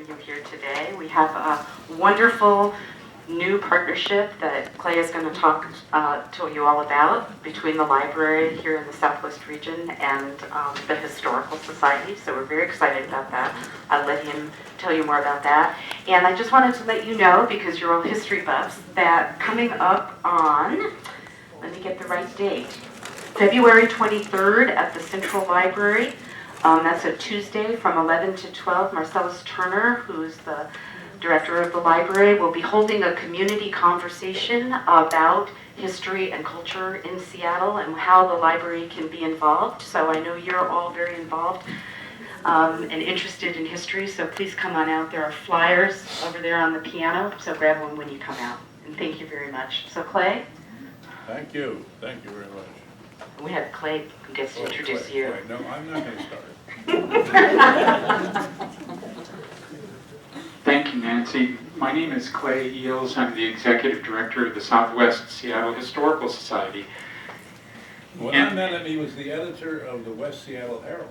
you here today. We have a wonderful new partnership that Clay is going to talk to you all about between the library here in the Southwest region and the Historical Society. So we're very excited about that. I'll let him tell you more about that. And I just wanted to let you know, because you're all history buffs, that coming up on, let me get the right date, February 23rd at the Central Library. That's a Tuesday from 11 to 12. Marcellus Turner, who's the director of the library, will be holding a community conversation about history and culture in Seattle and how the library can be involved. So I know you're all very involved and interested in history, so please come on out. There are flyers over there on the piano, so grab one when you come out. And thank you very much. So Clay? Thank you. Thank you very much. We have Clay who gets to introduce you. Clay. No, I'm not going to start. Thank you, Nancy. My name is Clay Eels. I'm the executive director of the Southwest Seattle Historical Society. When I met him, he was the editor of the West Seattle Herald.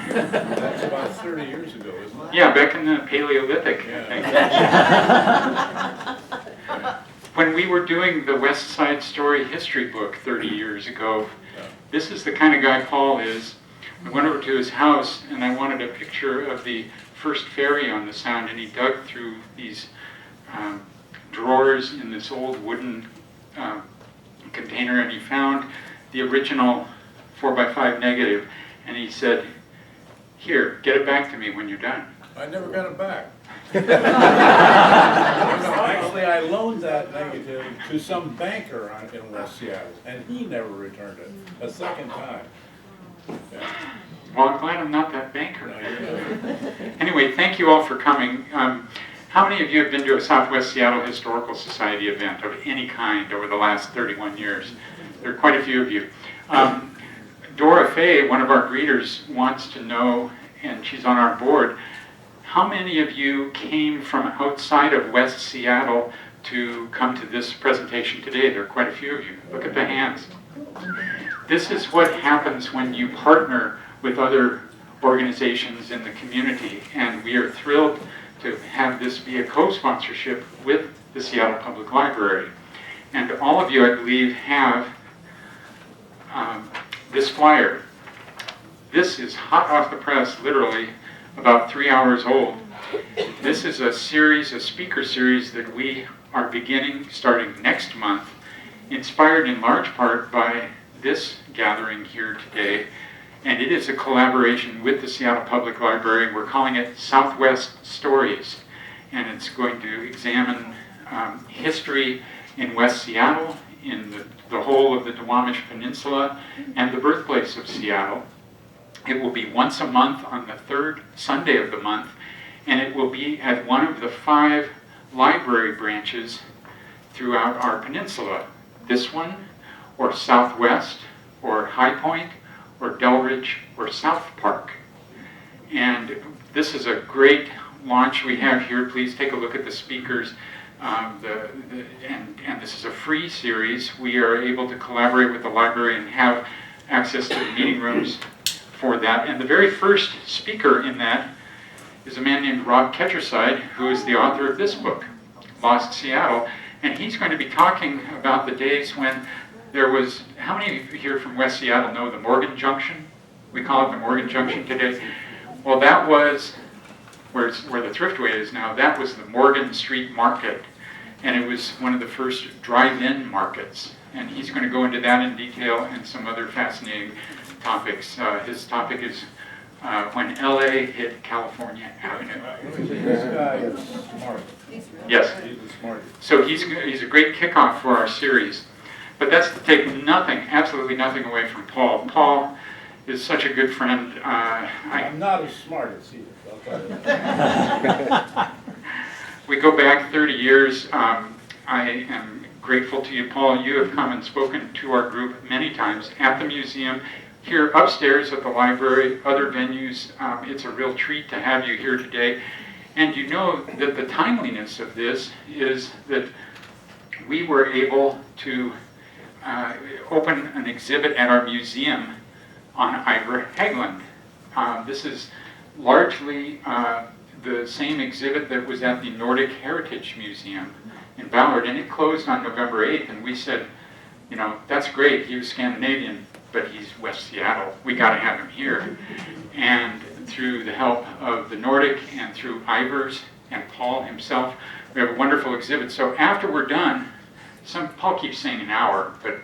That's about 30 years ago, isn't it? Yeah, back in the Paleolithic, I think. When we were doing the West Side Story history book 30 years ago, this is the kind of guy Paul is. I went over to his house and I wanted a picture of the first ferry on the Sound, and he dug through these drawers in this old wooden container, and he found the original 4x5 negative, and he said, "Here, get it back to me when you're done." I never got it back. No, actually, I loaned that negative to some banker in West Seattle, and he never returned it a second time. Yeah. Well, I'm glad I'm not that banker. No, you're not. Anyway, thank you all for coming. How many of you have been to a Southwest Seattle Historical Society event of any kind over the last 31 years? There are quite a few of you. Dora Fay, one of our greeters, wants to know, and she's on our board, how many of you came from outside of West Seattle to come to this presentation today? There are quite a few of you. Look at the hands. This is what happens when you partner with other organizations in the community, and we are thrilled to have this be a co-sponsorship with the Seattle Public Library. And all of you, I believe, have this flyer. This is hot off the press, literally, about 3 hours old. This is a series, a speaker series that we are beginning starting next month, inspired in large part by this gathering here today. And it is a collaboration with the Seattle Public Library. We're calling it Southwest Stories. And it's going to examine history in West Seattle, in the whole of the Duwamish Peninsula, and the birthplace of Seattle. It will be once a month on the third Sunday of the month, and it will be at one of the 5 library branches throughout our peninsula. This one, or Southwest, or High Point, or Delridge, or South Park. And this is a great launch we have here. Please take a look at the speakers. And this is a free series. We are able to collaborate with the library and have access to the meeting rooms for that. And the very first speaker in that is a man named Rob Ketcherside, who is the author of this book, Lost Seattle. And he's going to be talking about the days when there was, how many of you here from West Seattle know the Morgan Junction? We call it the Morgan Junction today. Well, that was where the Thriftway is now. That was the Morgan Street Market, and it was one of the first drive-in markets. And he's going to go into that in detail and some other fascinating topics. His topic is when LA hit California Avenue. This guy is smart. Yes. He's smart. So he's a great kickoff for our series. But that's to take nothing, absolutely nothing away from Paul. Paul is such a good friend. I'm not as smart as he is. I'll tell you. We go back 30 years. I am grateful to you, Paul. You have come and spoken to our group many times at the museum, here upstairs at the library, other venues. It's a real treat to have you here today. And you know that the timeliness of this is that we were able to open an exhibit at our museum on Ivar Haglund. This is largely the same exhibit that was at the Nordic Heritage Museum in Ballard, and it closed on November 8th, and we said, you know, that's great, he was Scandinavian, but he's West Seattle, we gotta have him here. And through the help of the Nordic and through Ivar's and Paul himself, we have a wonderful exhibit. So after we're done, Paul keeps saying an hour, but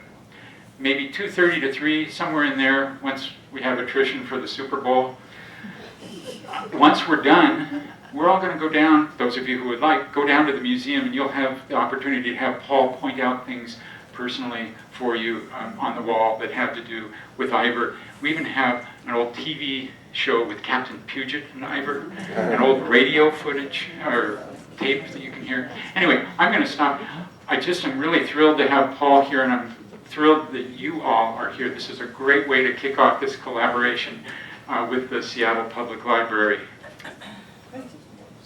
maybe 2:30 to 3, somewhere in there, once we have attrition for the Super Bowl. Once we're done, we're all going to go down, those of you who would like, go down to the museum, and you'll have the opportunity to have Paul point out things personally for you on the wall that have to do with Ivar. We even have an old TV show with Captain Puget and Ivar, an old radio footage or tape that you can hear. Anyway, I'm going to stop. I'm really thrilled to have Paul here, and I'm thrilled that you all are here. This is a great way to kick off this collaboration with the Seattle Public Library.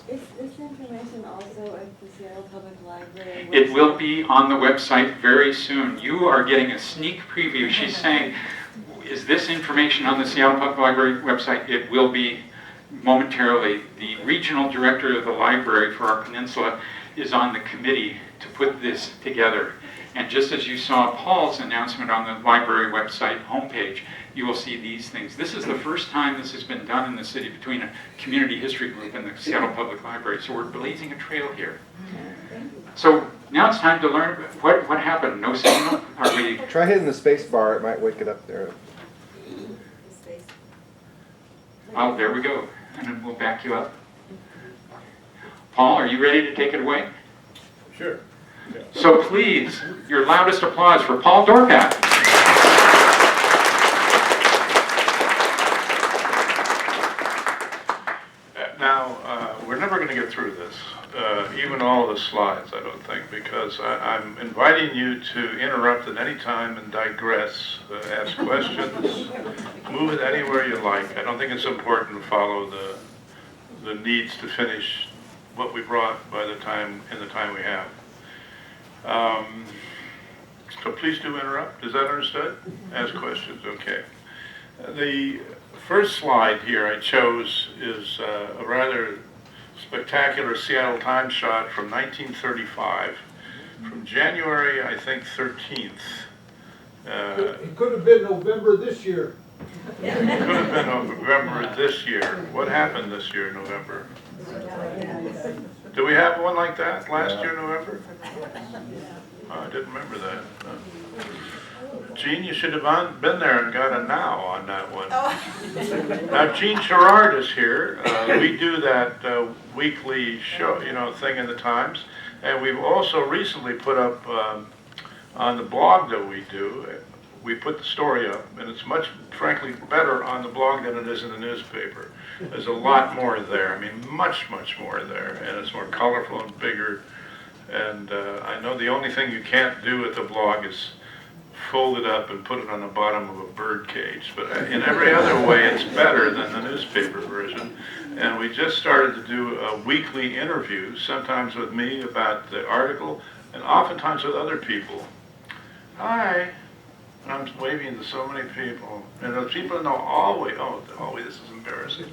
Is this information also at the Seattle Public Library website? It will be on the website very soon. You are getting a sneak preview. She's saying, is this information on the Seattle Public Library website? It will be momentarily. The regional director of the library for our peninsula is on the committee to put this together. And just as you saw Paul's announcement on the library website homepage, you will see these things. This is the first time this has been done in the city between a community history group and the Seattle Public Library. So we're blazing a trail here. So now it's time to learn what happened. No signal? Are we? Try hitting the space bar, it might wake it up there. Oh, there we go. And then we'll back you up. Paul, are you ready to take it away? Sure. Yeah. So please, your loudest applause for Paul Dorpat. Now, we're never going to get through this, even all the slides, I don't think, because I'm inviting you to interrupt at any time and digress, ask questions, move it anywhere you like. I don't think it's important to follow the needs to finish what we brought in the time we have. So please do interrupt. Is that understood? Ask questions, okay. The first slide here I chose is a rather spectacular Seattle Times shot from 1935, from January, I think, 13th. It could have been November this year. It could have been November this year. What happened this year, November? Do we have one like that last year, November? Oh, I didn't remember that. Gene, you should have been there and got a now on that one. Now, Gene Sherrard is here. We do that weekly show, thing in the Times. And we've also recently put up on the blog that we do, we put the story up, and it's much, frankly, better on the blog than it is in the newspaper. There's a lot more there. I mean, much, much more there. And it's more colorful and bigger. And I know the only thing you can't do with the blog is fold it up and put it on the bottom of a bird cage. But in every other way, it's better than the newspaper version. And we just started to do a weekly interview, sometimes with me about the article, and oftentimes with other people. Hi. I'm waving to so many people. And the people know always, this is embarrassing.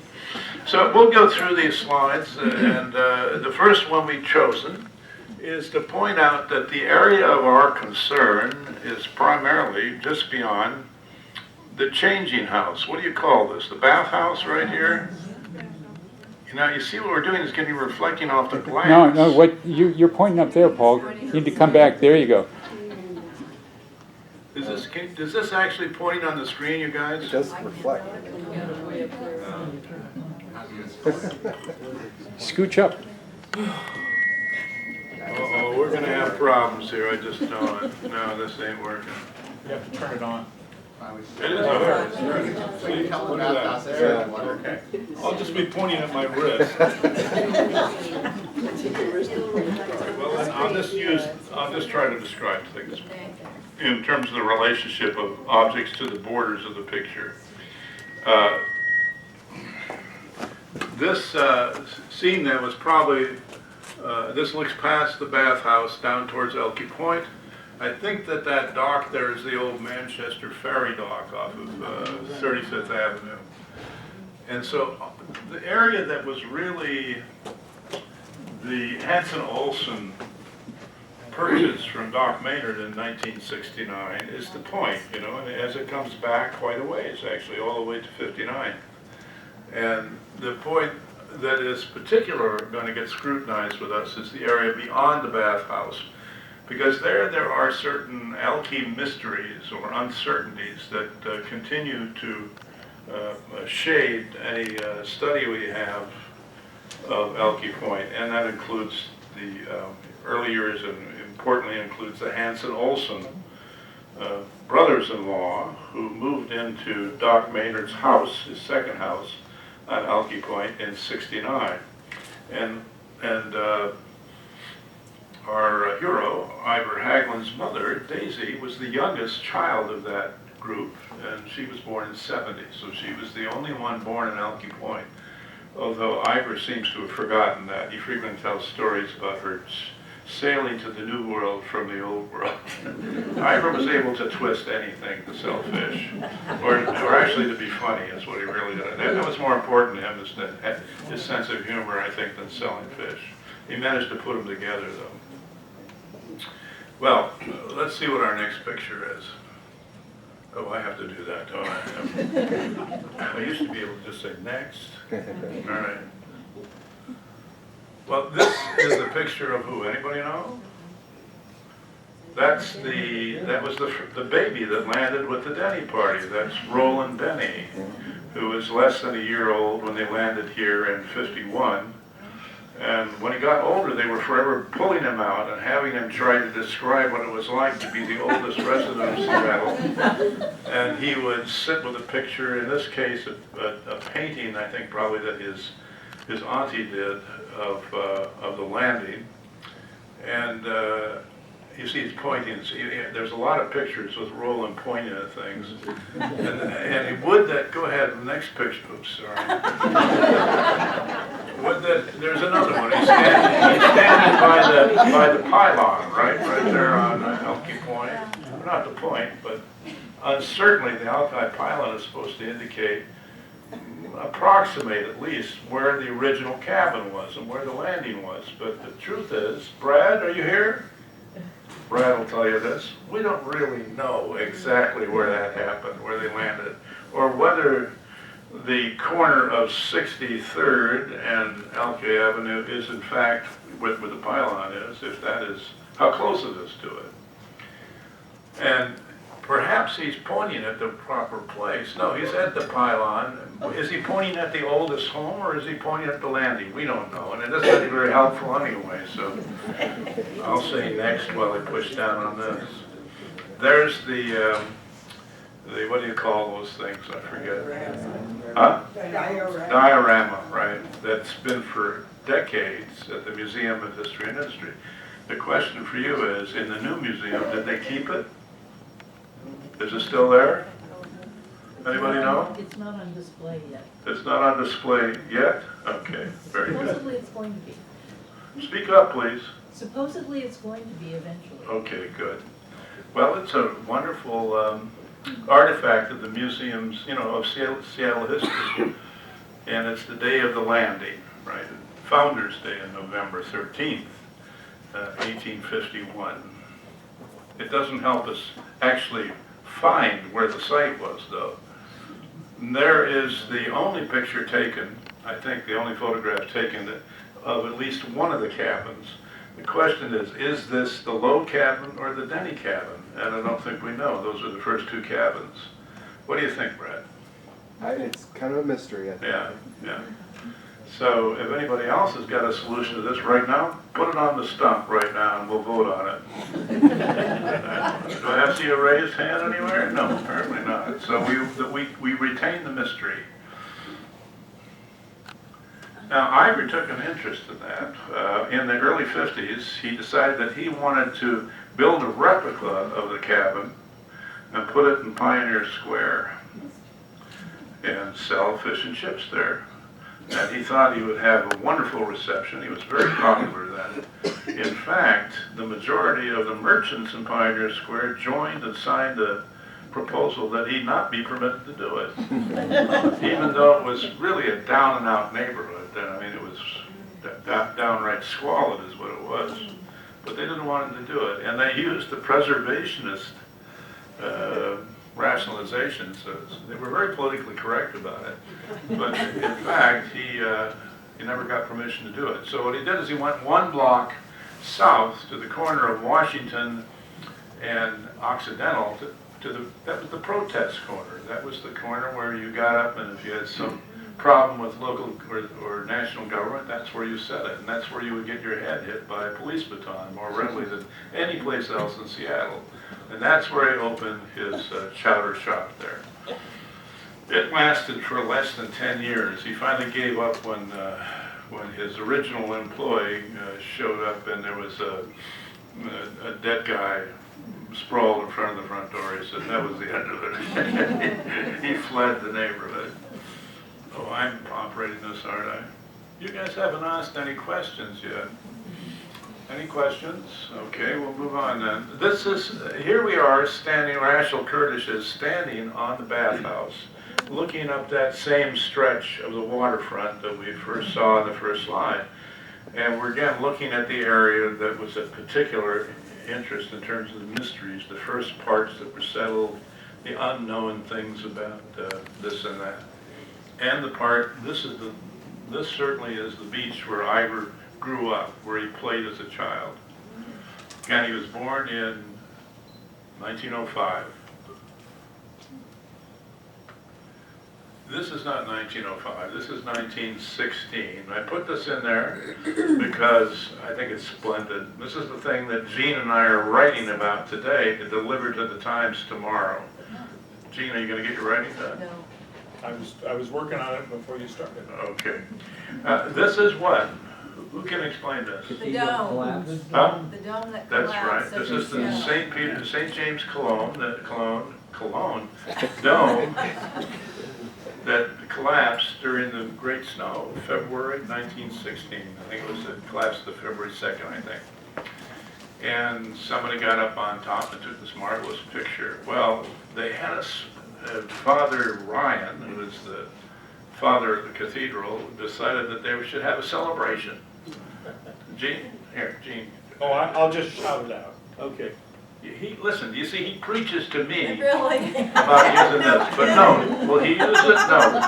So we'll go through these slides, and the first one we've chosen is to point out that the area of our concern is primarily just beyond the changing house. What do you call this? The bathhouse right here? You see what we're doing is getting reflecting off the glass. No, what you're pointing up there, Paul. You need to come back. There you go. Is this actually pointing on the screen, you guys? It does reflect. Scooch up. Uh-oh, we're going to have problems here, I just know it. No, this ain't working. You have to turn it on. It is over. See, look at that. Okay. I'll just be pointing at my wrist. Well, then I'll just try to describe things in terms of the relationship of objects to the borders of the picture. This scene then was probably, this looks past the bathhouse down towards Elkie Point. I think that dock there is the old Manchester ferry dock off of 35th Avenue. And so the area that was really the Hanson Olson purchase from Doc Maynard in 1969 is the point, you know, and as it comes back quite a ways, actually, all the way to 59. And the point that is particular going to get scrutinized with us is the area beyond the bathhouse, because there are certain alky mysteries or uncertainties that continue to shade any study we have of Elkie Point, and that includes the early years and importantly includes the Hanson Olson brothers-in-law who moved into Doc Maynard's house, his second house, on Elkie Point in '69. And our hero, Ivar Haglund's mother, Daisy, was the youngest child of that group, and she was born in '70, so she was the only one born in Elkie Point. Although Ivar seems to have forgotten that. He frequently tells stories about her sailing to the new world from the old world. Ivar was able to twist anything to sell fish, or actually to be funny is what he really did. That was more important to him, is that his sense of humor, I think, than selling fish. He managed to put them together, though. Well, let's see what our next picture is. Oh, I have to do that, don't I? I used to be able to just say next. All right. Well, this is a picture of who? Anybody know? That was the baby that landed with the Denny party. That's Roland Denny, who was less than a year old when they landed here in '51. And when he got older, they were forever pulling him out and having him try to describe what it was like to be the oldest resident of Seattle. And he would sit with a picture, in this case, a painting, I think probably that his auntie did of the landing. And you see he's pointing. There's a lot of pictures with Roland pointing at things. And he would that, go ahead, the next picture, oops, sorry. Would that, there's another one. He's standing by the pylon, right there on Elkie Point. Not the point, but certainly the Alki pylon is supposed to indicate, approximate at least, where the original cabin was and where the landing was. But the truth is, Brad, are you here? Brad will tell you this. We don't really know exactly where that happened, where they landed, or whether the corner of 63rd and Elkie Avenue is in fact where the pylon is, if that is, how close it is to it. And perhaps he's pointing at the proper place. No, he's at the pylon. Is he pointing at the oldest home, or is he pointing at the landing? We don't know, and it doesn't be very helpful anyway, so I'll say next while I push down on this. There's the what do you call those things? I forget. Huh? Diorama, right? That's been for decades at the Museum of History and Industry. The question for you is, in the new museum, did they keep it? Is it still there? Anybody know? It's not on display yet. It's not on display yet? Okay, very good. Supposedly it's going to be. Speak up, please. Supposedly it's going to be eventually. Okay, good. Well, it's a wonderful artifact of the museums, of Seattle history. And it's the day of the landing, right? Founders Day on November 13th, 1851. It doesn't help us actually find where the site was, though. There is the only picture taken, I think the only photograph taken of at least one of the cabins. The question is this the Low cabin or the Denny cabin? And I don't think we know. Those are the first two cabins. What do you think, Brad? It's kind of a mystery, I think. Yeah. So if anybody else has got a solution to this right now, put it on the stump right now and we'll vote on it. Do I have to see a raised hand anywhere? No, apparently not. So we retain the mystery. Now, Ivar took an interest in that. In the early 50s, he decided that he wanted to build a replica of the cabin and put it in Pioneer Square and sell fish and chips there. And he thought he would have a wonderful reception. He was very popular then. In fact, the majority of the merchants in Pioneer Square joined and signed a proposal that he not be permitted to do it. Even though it was really a down and out neighborhood. I mean, it was downright squalid is what it was. But they didn't want him to do it. And they used the preservationist rationalizations. They were very politically correct about it. But in fact, he never got permission to do it. So what he did is he went one block south to the corner of Washington and Occidental that was the protest corner. That was the corner where you got up, and if you had some problem with local or national government, that's where you said it, and that's where you would get your head hit by a police baton more readily than any place else in Seattle. And that's where he opened his chowder shop there. It lasted for less than 10 years. He finally gave up when his original employee showed up, and there was a dead guy sprawled in front of the front door. He said that was the end of it. He fled the neighborhood. Oh, I'm operating this, aren't I? You guys haven't asked any questions yet. Any questions? Okay, we'll move on then. Here we are standing, Rachel Curtis is standing on the bathhouse, looking up that same stretch of the waterfront that we first saw in the first slide. And we're again looking at the area that was of particular interest in terms of the mysteries, the first parts that were settled, the unknown things about this and that. And the part, this certainly is the beach where Ivar grew up, where he played as a child. And he was born in 1905. This is not 1905, this is 1916. I put this in there because I think it's splendid. This is the thing that Gene and I are writing about today to deliver to the Times tomorrow. Gene, are you going to get your writing done? No. I was working on it before you started. Okay. This is what? Who can explain this? The dome. Huh? The dome that That's collapsed. right. This is the Yeah. St. James Cologne dome that collapsed during the Great Snow, February 1916. I think it collapsed the February 2nd, I think. And somebody got up on top and took this marvelous picture. Well, they had Father Ryan, who is the father of the cathedral, decided that they should have a celebration. Gene. Oh, I'll just shout it out. Okay. Listen, you see, he preaches to me Really? about using this, but no. Will he use it? No.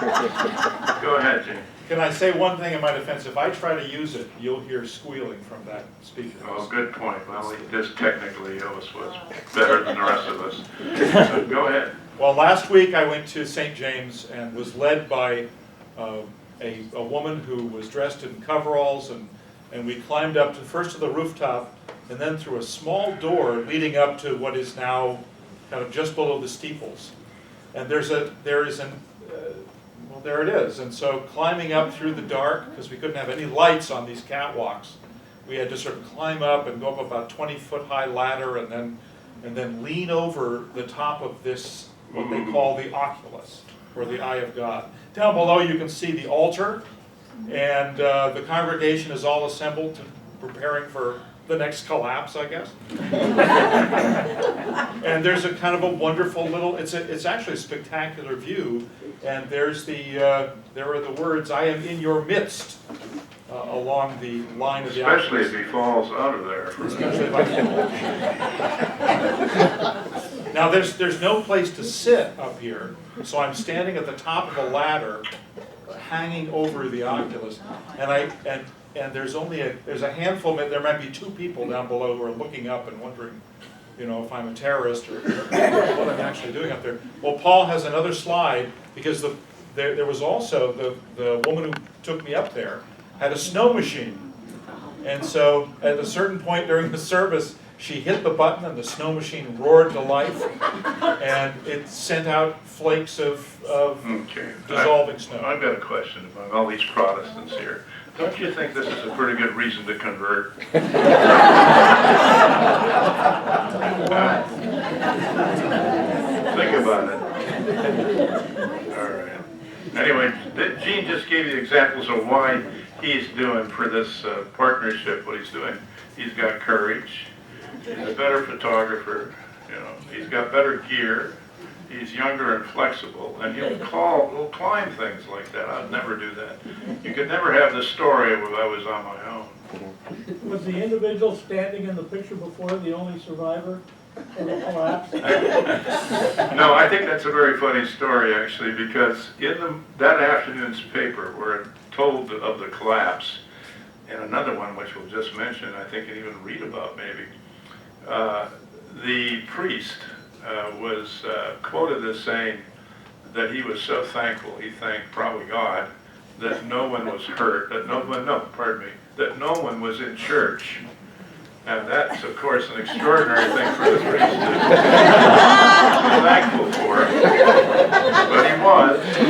Go ahead, Gene. Can I say one thing in my defense? If I try to use it, you'll hear squealing from that speaker. Oh, good point. Well, he just technically was better than the rest of us. Go ahead. Well, last week I went to St. James and was led by a woman who was dressed in coveralls, and we climbed up first to the rooftop and then through a small door leading up to what is now kind of just below the steeples. And there it is. And so climbing up through the dark, because we couldn't have any lights on these catwalks, we had to sort of climb up and go up about 20-foot high ladder and then lean over the top of this, what they call the oculus, or the eye of God. Down below you can see the altar, and the congregation is all assembled, preparing for the next collapse, I guess. And there's a kind of a wonderful little, it's actually a spectacular view, and there are the words, "I am in your midst," along the line of the Especially oculus. if he falls out of there. Especially if I fall. Now there's no place to sit up here, so I'm standing at the top of a ladder, hanging over the oculus, and there's a handful. There might be two people down below who are looking up and wondering, if I'm a terrorist or what I'm actually doing up there. Well, Paul has another slide because there was also the woman who took me up there had a snow machine, and so at a certain point during the service, she hit the button and the snow machine roared to life, and it sent out flakes of dissolving snow. I've got a question among all these Protestants here. Don't you think this is a pretty good reason to convert? Think about it. All right. Anyway, Gene just gave you examples of why he's doing for this partnership what he's doing. He's got courage. He's a better photographer. He's got better gear. He's younger and flexible, and he'll climb things like that. I'd never do that. You could never have this story if I was on my own. Was the individual standing in the picture before the only survivor of the collapse? No, I think that's a very funny story, actually, because in that afternoon's paper, where it told of the collapse, and another one which we'll just mention, I think and even read about maybe, the priest was quoted as saying that he was so thankful, he thanked probably God, that no one was hurt, that no one was in church. And that's, of course, an extraordinary thing for the priest to be thankful for. But he was. He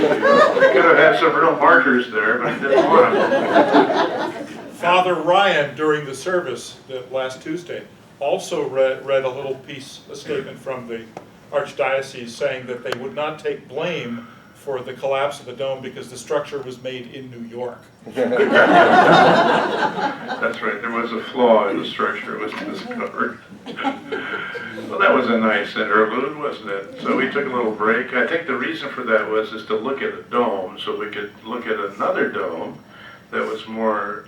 could have had some real martyrs there, but he didn't want them. Father Ryan, during the service last Tuesday, also read a little piece, a statement from the Archdiocese saying that they would not take blame for the collapse of the dome because the structure was made in New York. That's right, there was a flaw in the structure, it was discovered. Well, that was a nice interlude, wasn't it? So we took a little break. I think the reason for that was just to look at a dome, so we could look at another dome that was more,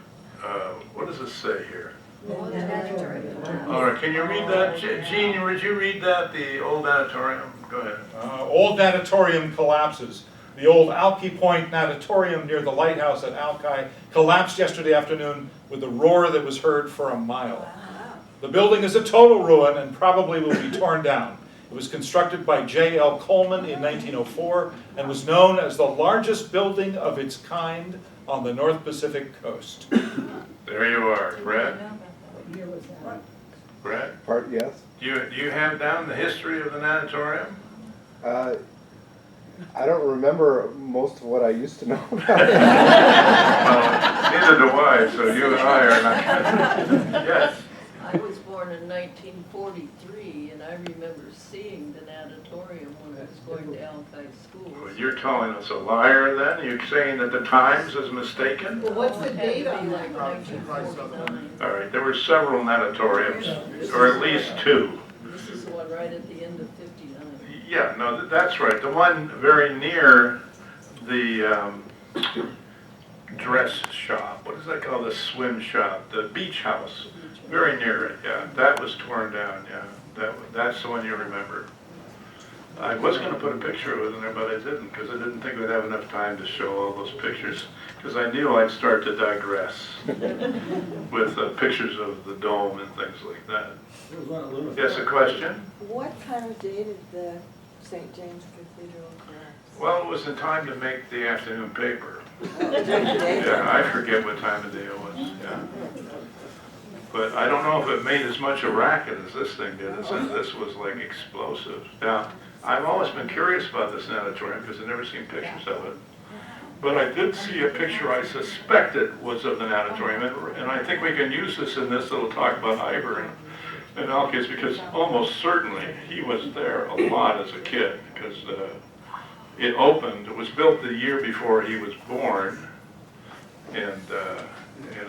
what does it say here? All right, can you read that? Jean, would you read that, the old natatorium? Go ahead. Old natatorium collapses. The old Alki Point natatorium near the lighthouse at Alki collapsed yesterday afternoon with a roar that was heard for a mile. The building is a total ruin and probably will be torn down. It was constructed by J.L. Coleman in 1904 and was known as the largest building of its kind on the North Pacific coast. There you are, Brad. Brad? Yes. Do you have down the history of the natatorium? I don't remember most of what I used to know about it. Well, neither do I, so you and I are not. Yes. I was born in 1943, and I remember seeing the natatorium when I was going to Alki School. Well, you're calling us a liar then? You're saying that the Times is mistaken? Well, what's the It date had to be on like that? 1949. All right, there were several natatoriums, or at least two. This is the one right at the end of 59. Yeah, no, that's right. The one very near the dress shop, what is that called, the swim shop, the beach house, very near it, yeah. That was torn down, yeah. That's the one you remember. I was going to put a picture of it in there, but I didn't, because I didn't think we'd have enough time to show all those pictures, because I knew I'd start to digress with pictures of the dome and things like that. Yes, a question? What kind of day did the St. James Cathedral collapse? Well, it was the time to make the afternoon paper. Yeah. Yeah, I forget what time of day it was, yeah. But I don't know if it made as much a racket as this thing did. It says this was like explosive. Now, I've always been curious about this natatorium because I've never seen pictures of it. But I did see a picture I suspected was of the natatorium, and I think we can use this in this little talk about Ivar and Alkis, because almost certainly he was there a lot as a kid, because it opened, it was built the year before he was born, and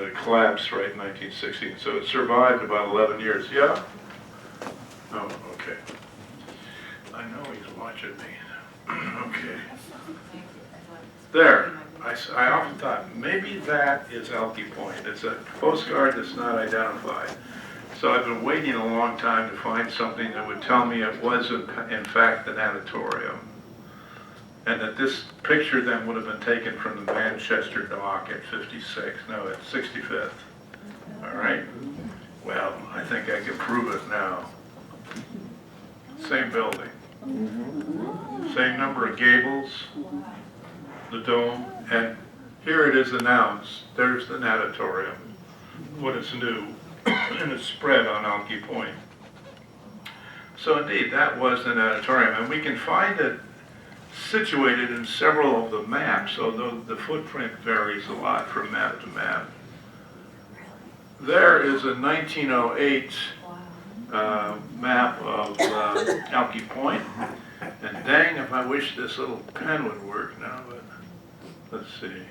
it collapsed right in 1916, so it survived about 11 years. Yeah? Oh, okay. I know he's watching me. Okay. There. I often thought, maybe that is Alki Point. It's a postcard that's not identified. So I've been waiting a long time to find something that would tell me it was in fact the natatorium. And that this picture then would have been taken from the Manchester dock at 56, no, at 65th. All right? Well, I think I can prove it now. Same building. Same number of gables, the dome, and here it is announced. There's the natatorium, what is new, and it's spread on Alki Point. So indeed, that was the natatorium, and we can find it situated in several of the maps, although the footprint varies a lot from map to map. There is a 1908 map of Alki Point, and dang if I wish this little pen would work now, but let's see.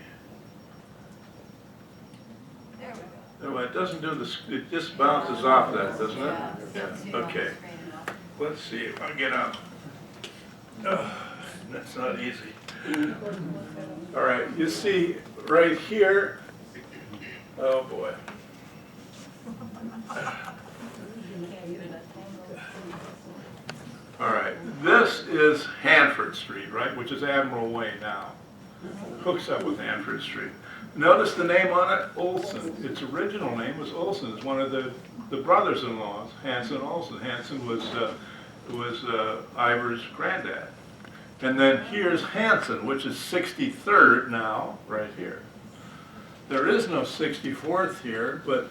No, it doesn't do this, it just bounces off that, doesn't it? Yeah, okay. Let's see if I get up. That's not easy. All right, you see right here, oh boy. All right, this is Hanford Street, right, which is Admiral Way now. Hooks up with Hanford Street. Notice the name on it, Olson. Its original name was Olson. It's one of the brothers-in-laws, Hanson Olson. Hanson was Ivar's granddad. And then here's Hanson, which is 63rd now, right here. There is no 64th here, but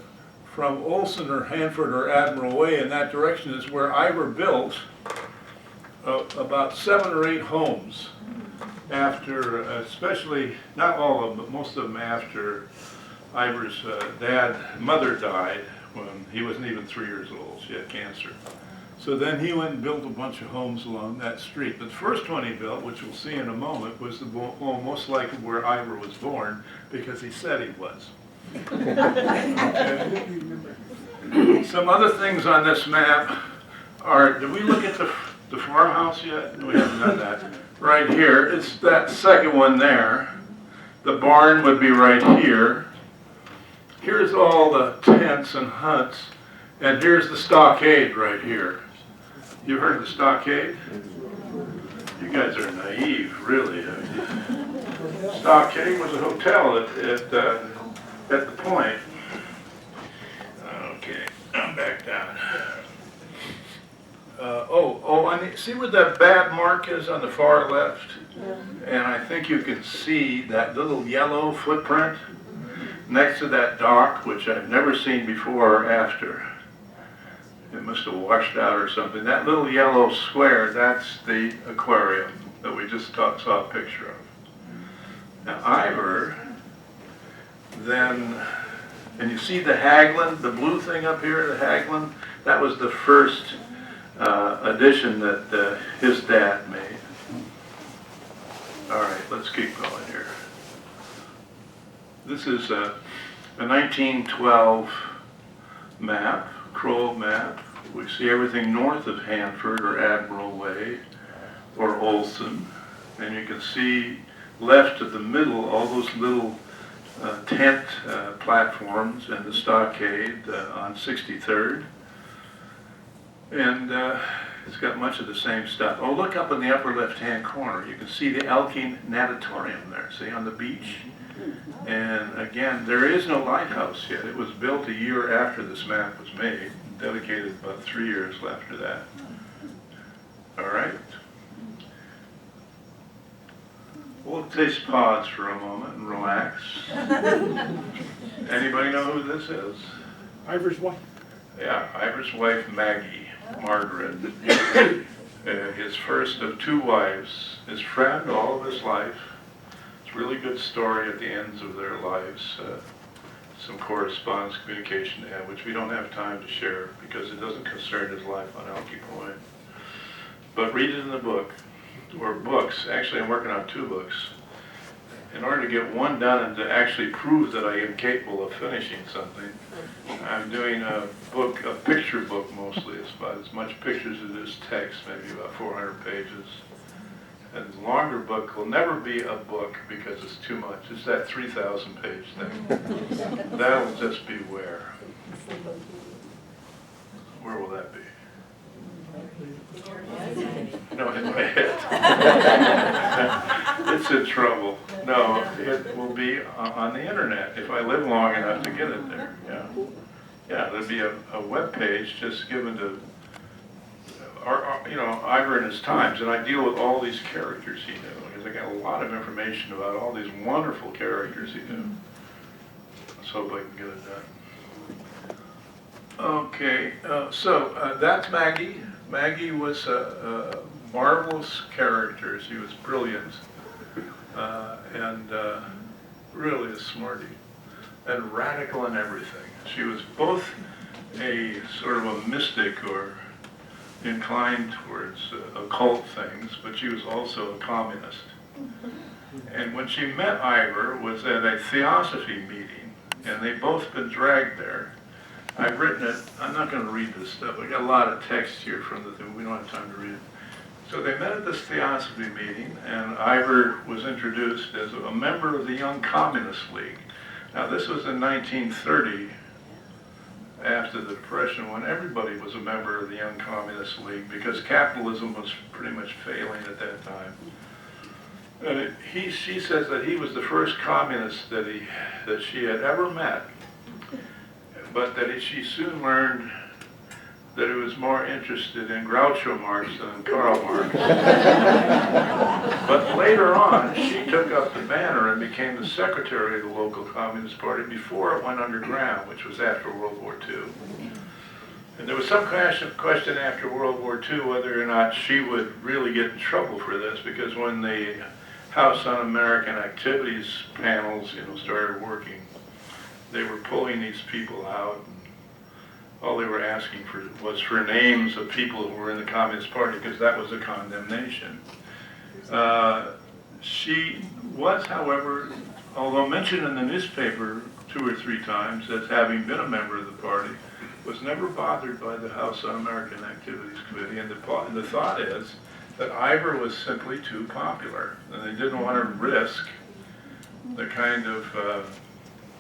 from Olson or Hanford or Admiral Way in that direction is where Ivar built about 7 or 8 homes after, especially, not all of them, but most of them after Ivar's mother died when he wasn't even 3 years old. She had cancer. So then he went and built a bunch of homes along that street. But the first one he built, which we'll see in a moment, was the home most likely where Ivar was born, because he said he was. Okay. Some other things on this map are, did we look at the farmhouse yet? We haven't done that. Right here, it's that second one there. The barn would be right here. Here's all the tents and huts, and here's the stockade right here. You heard of the stockade? You guys are naive, really. Stockade was a hotel at the point. Okay, I'm back down. See where that bad mark is on the far left? And I think you can see that little yellow footprint next to that dock, which I've never seen before or after. It must have washed out or something. That little yellow square, that's the aquarium that we just saw a picture of. Now Ivar, then, and you see the Haglund, the blue thing up here, the Haglund, that was the first addition that his dad made. All right, let's keep going here. This is a 1912 map, Kroll map. We see everything north of Hanford or Admiral Way or Olson. And you can see left of the middle all those little tent platforms and the stockade on 63rd. And it's got much of the same stuff. Oh, look up in the upper left-hand corner. You can see the Elking Natatorium there, see, on the beach. And again, there is no lighthouse yet. It was built a year after this map was made, dedicated about 3 years after that. All right. We'll just pause for a moment and relax. Anybody know who this is? Ivar's wife. Yeah, Ivar's wife, Maggie, Margaret. His first of 2 wives, his friend all of his life. It's a really good story at the ends of their lives. Some correspondence, communication they had, which we don't have time to share because it doesn't concern his life on Elkie Point. But read it in the book, or books. Actually, I'm working on 2 books. In order to get one done and to actually prove that I am capable of finishing something, I'm doing a book, a picture book mostly. It's about as much pictures as it is text, maybe about 400 pages. And the longer book will never be a book because it's too much. It's that 3,000 page thing. That'll just be where? Where will that be? No, in my head. It's in trouble. No, it will be on the internet if I live long enough to get it there. Yeah, yeah. There'd be a web page just given to, Ivar in his times, and I deal with all these characters he knew because I got a lot of information about all these wonderful characters he knew. Let's hope I can get it done. Okay, so that's Maggie. Maggie was a marvelous character. She was brilliant and really a smarty and radical in everything. She was both a sort of a mystic or inclined towards occult things, but she was also a communist. And when she met Ivar was at a theosophy meeting, and they'd both been dragged there. I've written it. I'm not going to read this stuff. I got a lot of text here from the thing. We don't have time to read it. So they met at this Theosophy meeting, and Ivar was introduced as a member of the Young Communist League. Now, this was in 1930, after the Depression, when everybody was a member of the Young Communist League because capitalism was pretty much failing at that time. And she says that he was the first communist that she had ever met, but that she soon learned that he was more interested in Groucho Marx than in Karl Marx. But later on, she took up the banner and became the secretary of the local Communist Party before it went underground, which was after World War II. And there was some question after World War II whether or not she would really get in trouble for this, because when the House Un-American Activities panels, started working, they were pulling these people out. All they were asking for was for names of people who were in the Communist Party, because that was a condemnation. She was, however, although mentioned in the newspaper 2 or 3 times as having been a member of the party, was never bothered by the House Un-American Activities Committee. And the thought is that Ivar was simply too popular, and they didn't want to risk the kind of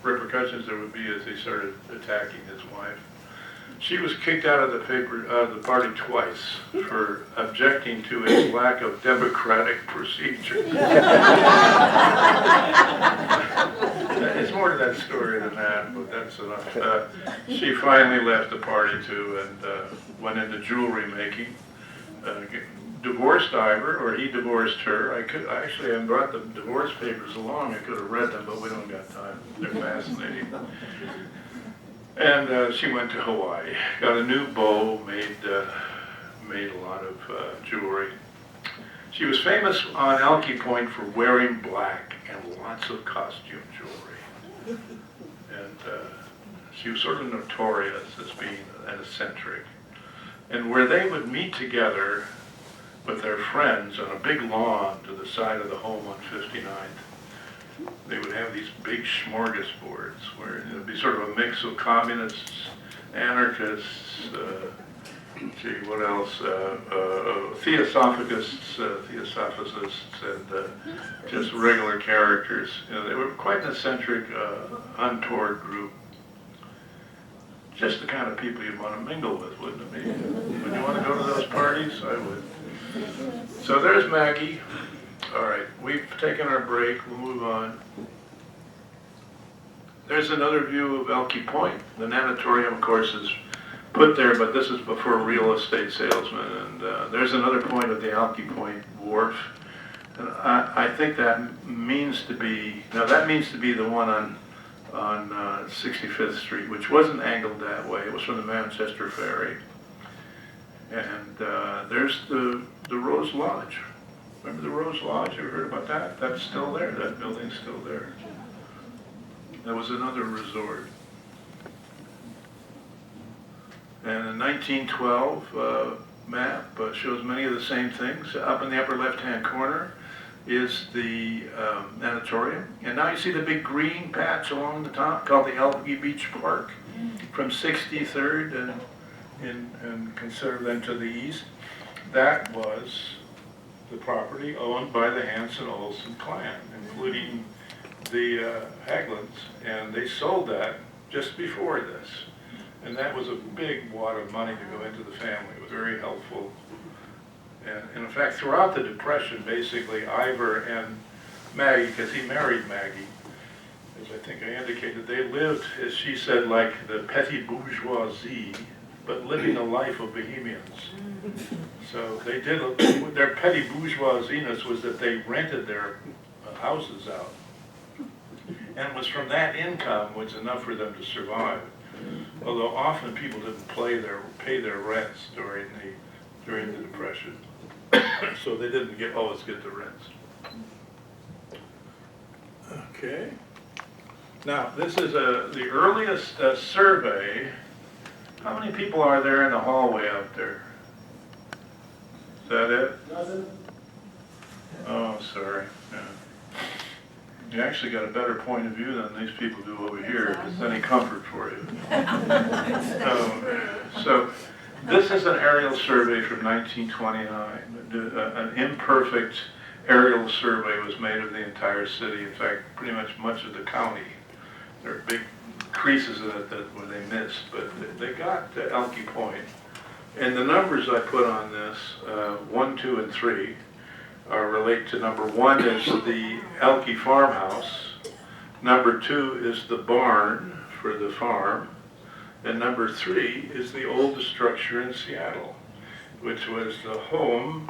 repercussions there would be as they started attacking his wife. She was kicked out of the party twice for objecting to its lack of democratic procedure. It's more to that story than that, but that's enough. She finally left the party too and went into jewelry making. Divorced Ivar, or he divorced her. I haven't brought the divorce papers along. I could have read them, but we don't got time. They're fascinating. And she went to Hawaii, got a new bow, made a lot of jewelry. She was famous on Elkie Point for wearing black and lots of costume jewelry. And she was sort of notorious as being an eccentric. And where they would meet together with their friends on a big lawn to the side of the home on 59th, they would have these big smorgasbords where it would be sort of a mix of communists, anarchists, theosophists, and just regular characters. They were quite an eccentric, untoward group. Just the kind of people you'd want to mingle with, wouldn't it be? Would you want to go to those parties? I would. So there's Maggie. All right, we've taken our break. We'll move on. There's another view of Elkie Point. The natatorium, of course, is put there, but this is before real estate salesmen. And there's another point of the Elkie Point wharf. And I think that means to be, the one on 65th Street, which wasn't angled that way. It was from the Manchester Ferry. And there's the Rose Lodge. Remember the Rose Lodge? You ever heard about that? That's still there. That building's still there. That was another resort. And the 1912 map shows many of the same things. Up in the upper left-hand corner is the natatorium. And now you see the big green patch along the top called the Elkie Beach Park from 63rd and consider them to the east. That was the property owned by the Hanson-Olsen clan, including the Haglunds, and they sold that just before this. And that was a big wad of money to go into the family. It was very helpful. And in fact, throughout the Depression, basically, Ivar and Maggie, because he married Maggie, as I think I indicated, they lived, as she said, like the petty bourgeoisie, but living a life of bohemians. So they did, their petty bourgeoisiness was that they rented their houses out. And it was from that income was enough for them to survive. Although often people didn't pay their rents during the Depression. So they didn't always get the rents. Okay. Now, this is the earliest survey. How many people are there in the hallway out there? Is that it? Nothing. Oh, sorry. Yeah. You actually got a better point of view than these people do over here, if it's any comfort for you. So This is an aerial survey from 1929. An imperfect aerial survey was made of the entire city. In fact, pretty much of the county. There are big creases in it where they missed, but they got to Elkie Point. And the numbers I put on this, 1, 2, and 3, relate to number 1 is the Elkie farmhouse. Number 2 is the barn for the farm. And number 3 is the oldest structure in Seattle, which was the home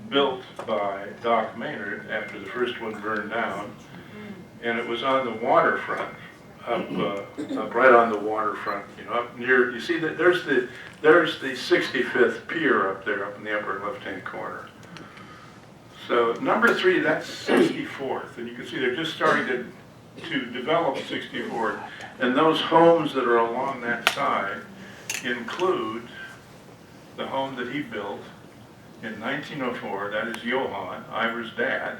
built by Doc Maynard after the first one burned down. And it was on the waterfront, up right on the waterfront, you know, up near, you see that there's the 65th pier up there, up in the upper left-hand corner. So number 3, that's 64th, and you can see they're just starting to develop 64th. And those homes that are along that side include the home that he built in 1904, that is Johann, Ivar's dad,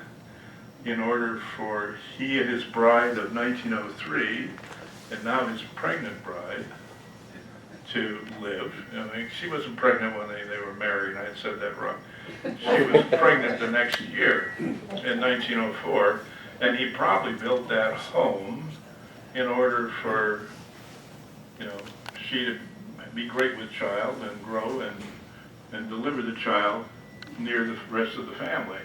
in order for he and his bride of 1903, and now his pregnant bride, to live. I mean, she wasn't pregnant when they were married, I had said that wrong. She was pregnant the next year, in 1904, and he probably built that home in order for, you know, she to be great with child and grow and deliver the child near the rest of the family.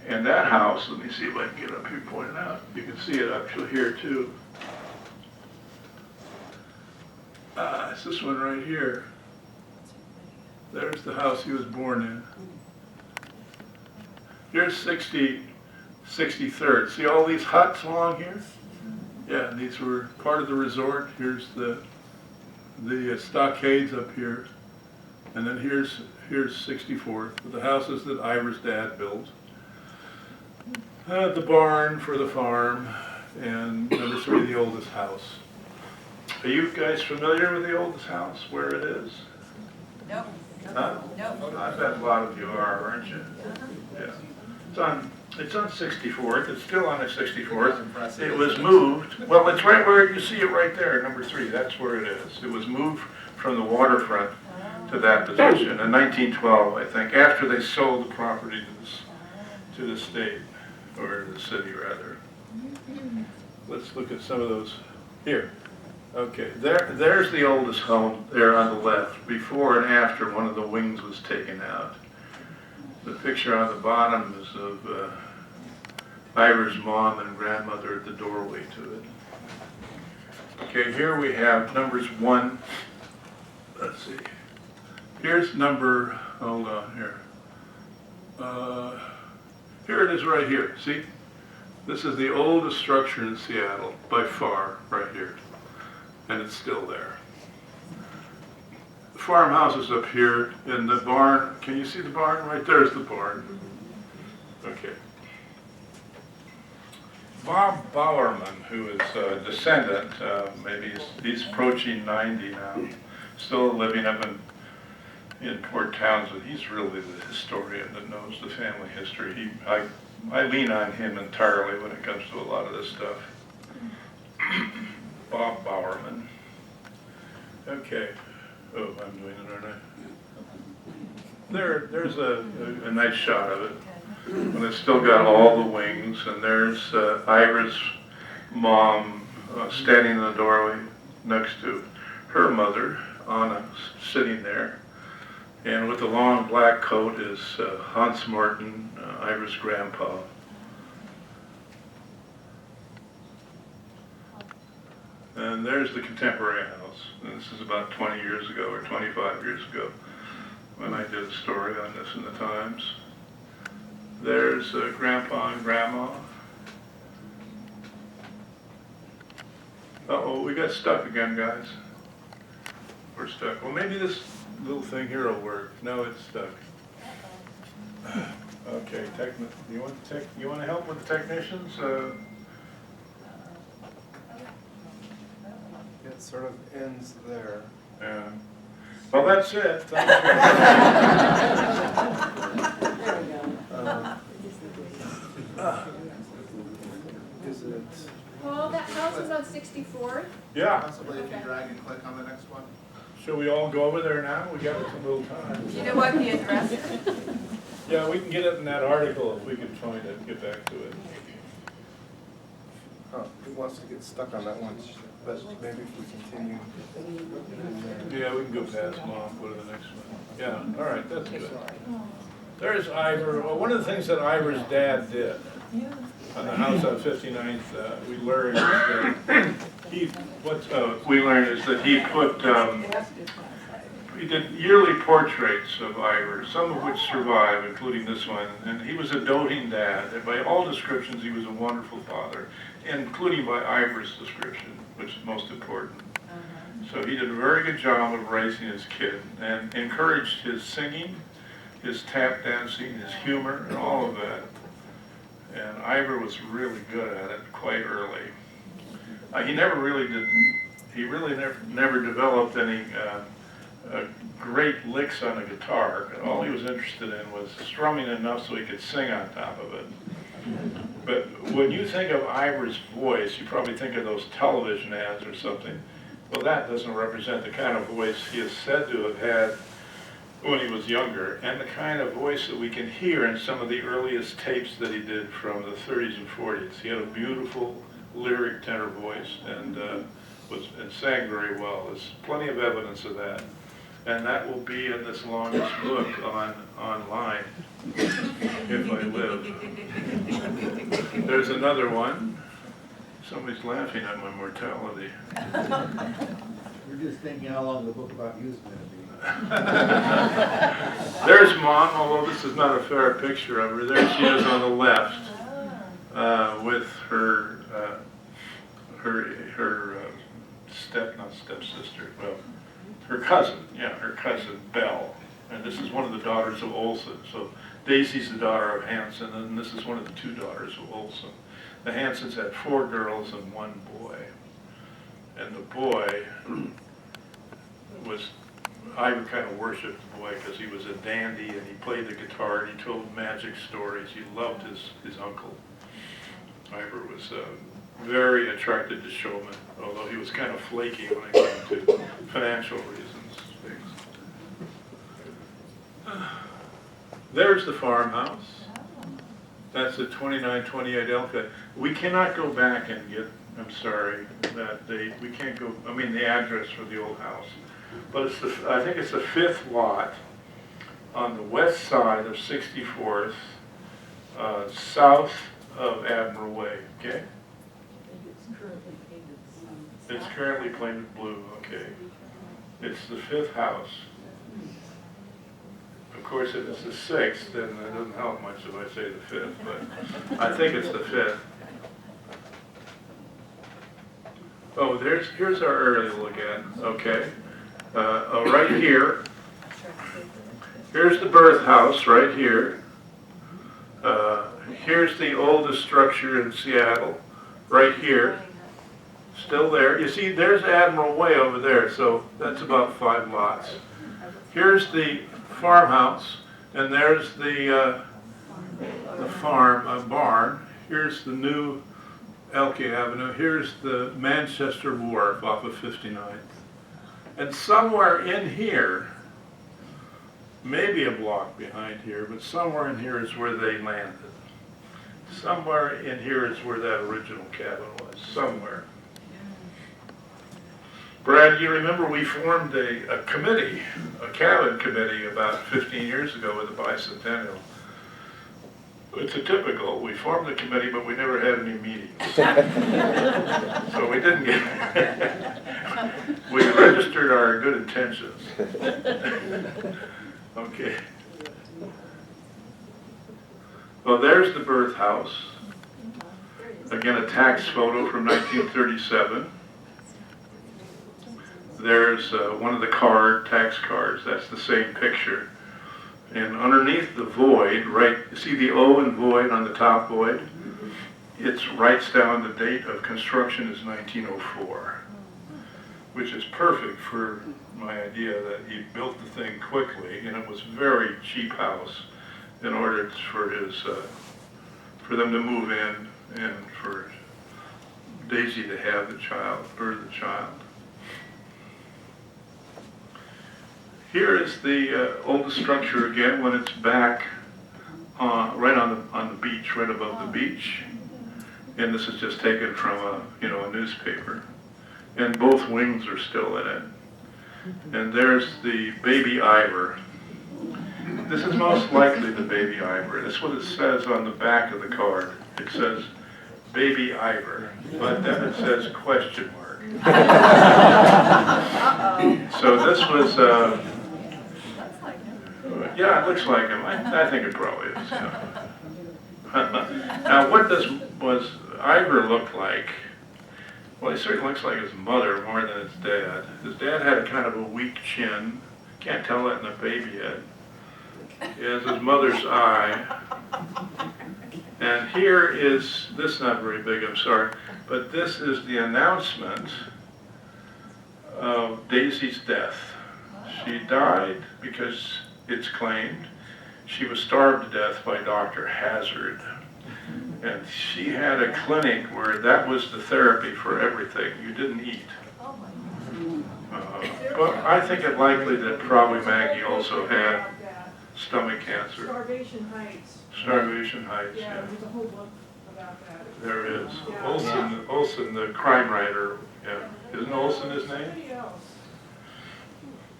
And that house, let me see if I can get up here and point it out. You can see it up to here too. It's this one right here. There's the house he was born in. Here's 63rd. See all these huts along here? Yeah, these were part of the resort. Here's the stockades up here. And then here's 64th, the houses that Ivar's dad built. The barn for the farm, and number 3, the oldest house. Are you guys familiar with the oldest house, where it is? No. Huh? No. I bet a lot of you are, aren't you? Yeah. It's on 64th, it's still on the 64th. It was moved, well, it's right where you see it right there, number 3, that's where it is. It was moved from the waterfront to that position in 1912, I think, after they sold the property to the state, or the city rather. Let's look at some of those here. Okay, there's the oldest home there on the left, before and after one of the wings was taken out. The picture on the bottom is of Ivar's mom and grandmother at the doorway to it. Okay, here we have numbers 1, let's see. Here's number, hold on here. Here it is right here, see? This is the oldest structure in Seattle, by far, right here. And it's still there. The farmhouse is up here, and the barn, can you see the barn? Right there's the barn. Okay. Bob Bowerman, who is a descendant, maybe he's approaching 90 now, still living up in Port Townsend. He's really the historian that knows the family history. I lean on him entirely when it comes to a lot of this stuff. Bob Bowerman. Okay. Oh, I'm doing it, aren't I? There's a nice shot of it. And it's still got all the wings, and there's Ivar's mom standing in the doorway next to her mother, Anna, sitting there. And with the long black coat is Hans Martin, Ivar's grandpa. And there's the contemporary house. And this is about 20 years ago or 25 years ago when I did a story on this in the Times. There's Grandpa and Grandma. Uh-oh, we got stuck again, guys. We're stuck. Well, maybe this little thing here will work. No, it's stuck. Okay, you want to help with the technicians? It sort of ends there. Yeah. Well, that's it. Thank There we go. Is it? Paul, that house is on 64th. Yeah, Possibly if you drag and click on the next one. Shall we all go over there now? We got some little time. Do you know what the address is? Yeah, we can get it in that article if we can find it, get back to it. Who wants to get stuck on that one? But maybe if we continue. Yeah, we can go past Mom, go to the next one. Yeah, all right, that's good. There's Ivor. Well, one of the things that Ivor's dad did on the house on 59th, we learned is that he put, he did yearly portraits of Ivor, some of which survive, including this one. And he was a doting dad, and by all descriptions, he was a wonderful father, including by Ivor's description, which is most important. So he did a very good job of raising his kid and encouraged his singing, his tap dancing, his humor, and all of that. And Ivar was really good at it quite early. He never really did, he really never developed any great licks on the guitar. All he was interested in was strumming enough so he could sing on top of it. But when you think of Ivar's voice, you probably think of those television ads or something. Well, that doesn't represent the kind of voice he is said to have had when he was younger, and the kind of voice that we can hear in some of the earliest tapes that he did from the 30s and 40s. He had a beautiful lyric tenor voice and sang very well. There's plenty of evidence of that. And that will be in this longest book online, if I live. There's another one. Somebody's laughing at my mortality. We're just thinking how long the book about you is going to be. There's Mom, although this is not a fair picture of her. There she is on the left with her not stepsister, well, her cousin, her cousin Belle. And this is one of the daughters of Olson. So Daisy's the daughter of Hanson, and this is one of the two daughters of Olson. The Hansons had 4 girls and 1 boy. And the boy was, I would kind of worship the boy because he was a dandy and he played the guitar and he told magic stories. He loved his uncle. Ivor was very attracted to showmen, although he was kind of flaky when it came to financial reasons. There's the farmhouse. That's at 2928 Elka. We cannot go back and get, I'm sorry, that date. We can't go, I mean the address for the old house. But it's I think it's the 5th lot on the west side of 64th, south of Admiral Way, okay? It's currently painted blue, okay. It's the 5th house. Of course, if it's the 6th, then it doesn't help much if I say the 5th, but I think it's the 5th. Oh, here's our early look at, okay. Right here, here's the birth house right here. Here's the oldest structure in Seattle, right here. Still there. You see, there's Admiral Way over there, so that's about 5 lots. Here's the farmhouse, and there's the farm barn. Here's the new Elke Avenue. Here's the Manchester Wharf off of 59th. And somewhere in here, maybe a block behind here, but somewhere in here is where they landed. Somewhere in here is where that original cabin was. Somewhere. Brad, you remember we formed a committee, a cabin committee about 15 years ago with the bicentennial. It's a typical, we formed the committee, but we never had any meetings. So we didn't get, we registered our good intentions. Okay. Well, there's the birth house. Again, a tax photo from 1937. There's one of the tax cards, that's the same picture. And underneath the void, right, you see the O in void on the top void? It writes down the date of construction is 1904, which is perfect for my idea that he built the thing quickly, and it was a very cheap house in order for for them to move in and for Daisy to have the child, birth the child. Here is the oldest structure again when it's back right on the beach, right above the beach. And this is just taken from a newspaper. And both wings are still in it. And there's the baby Ivar. This is most likely the baby Ivar. That's what it says on the back of the card. It says baby Ivar, but then it says question mark. So this was, yeah, it looks like him. I think it probably is. Yeah. Now, what was Ivar look like? Well, he certainly looks like his mother more than his dad. His dad had kind of a weak chin. Can't tell that in the baby head. He has his mother's eye. And here is, this is not very big, I'm sorry, but this is the announcement of Daisy's death. She died because it's claimed she was starved to death by Dr. Hazard. And she had a clinic where that was the therapy for everything. You didn't eat. But I think it likely that probably Maggie also had stomach cancer. Starvation Heights. Starvation Heights, yeah. There's a whole book about that. There is. Yeah. Olson, the crime writer, yeah. Isn't Olson his name? Somebody else.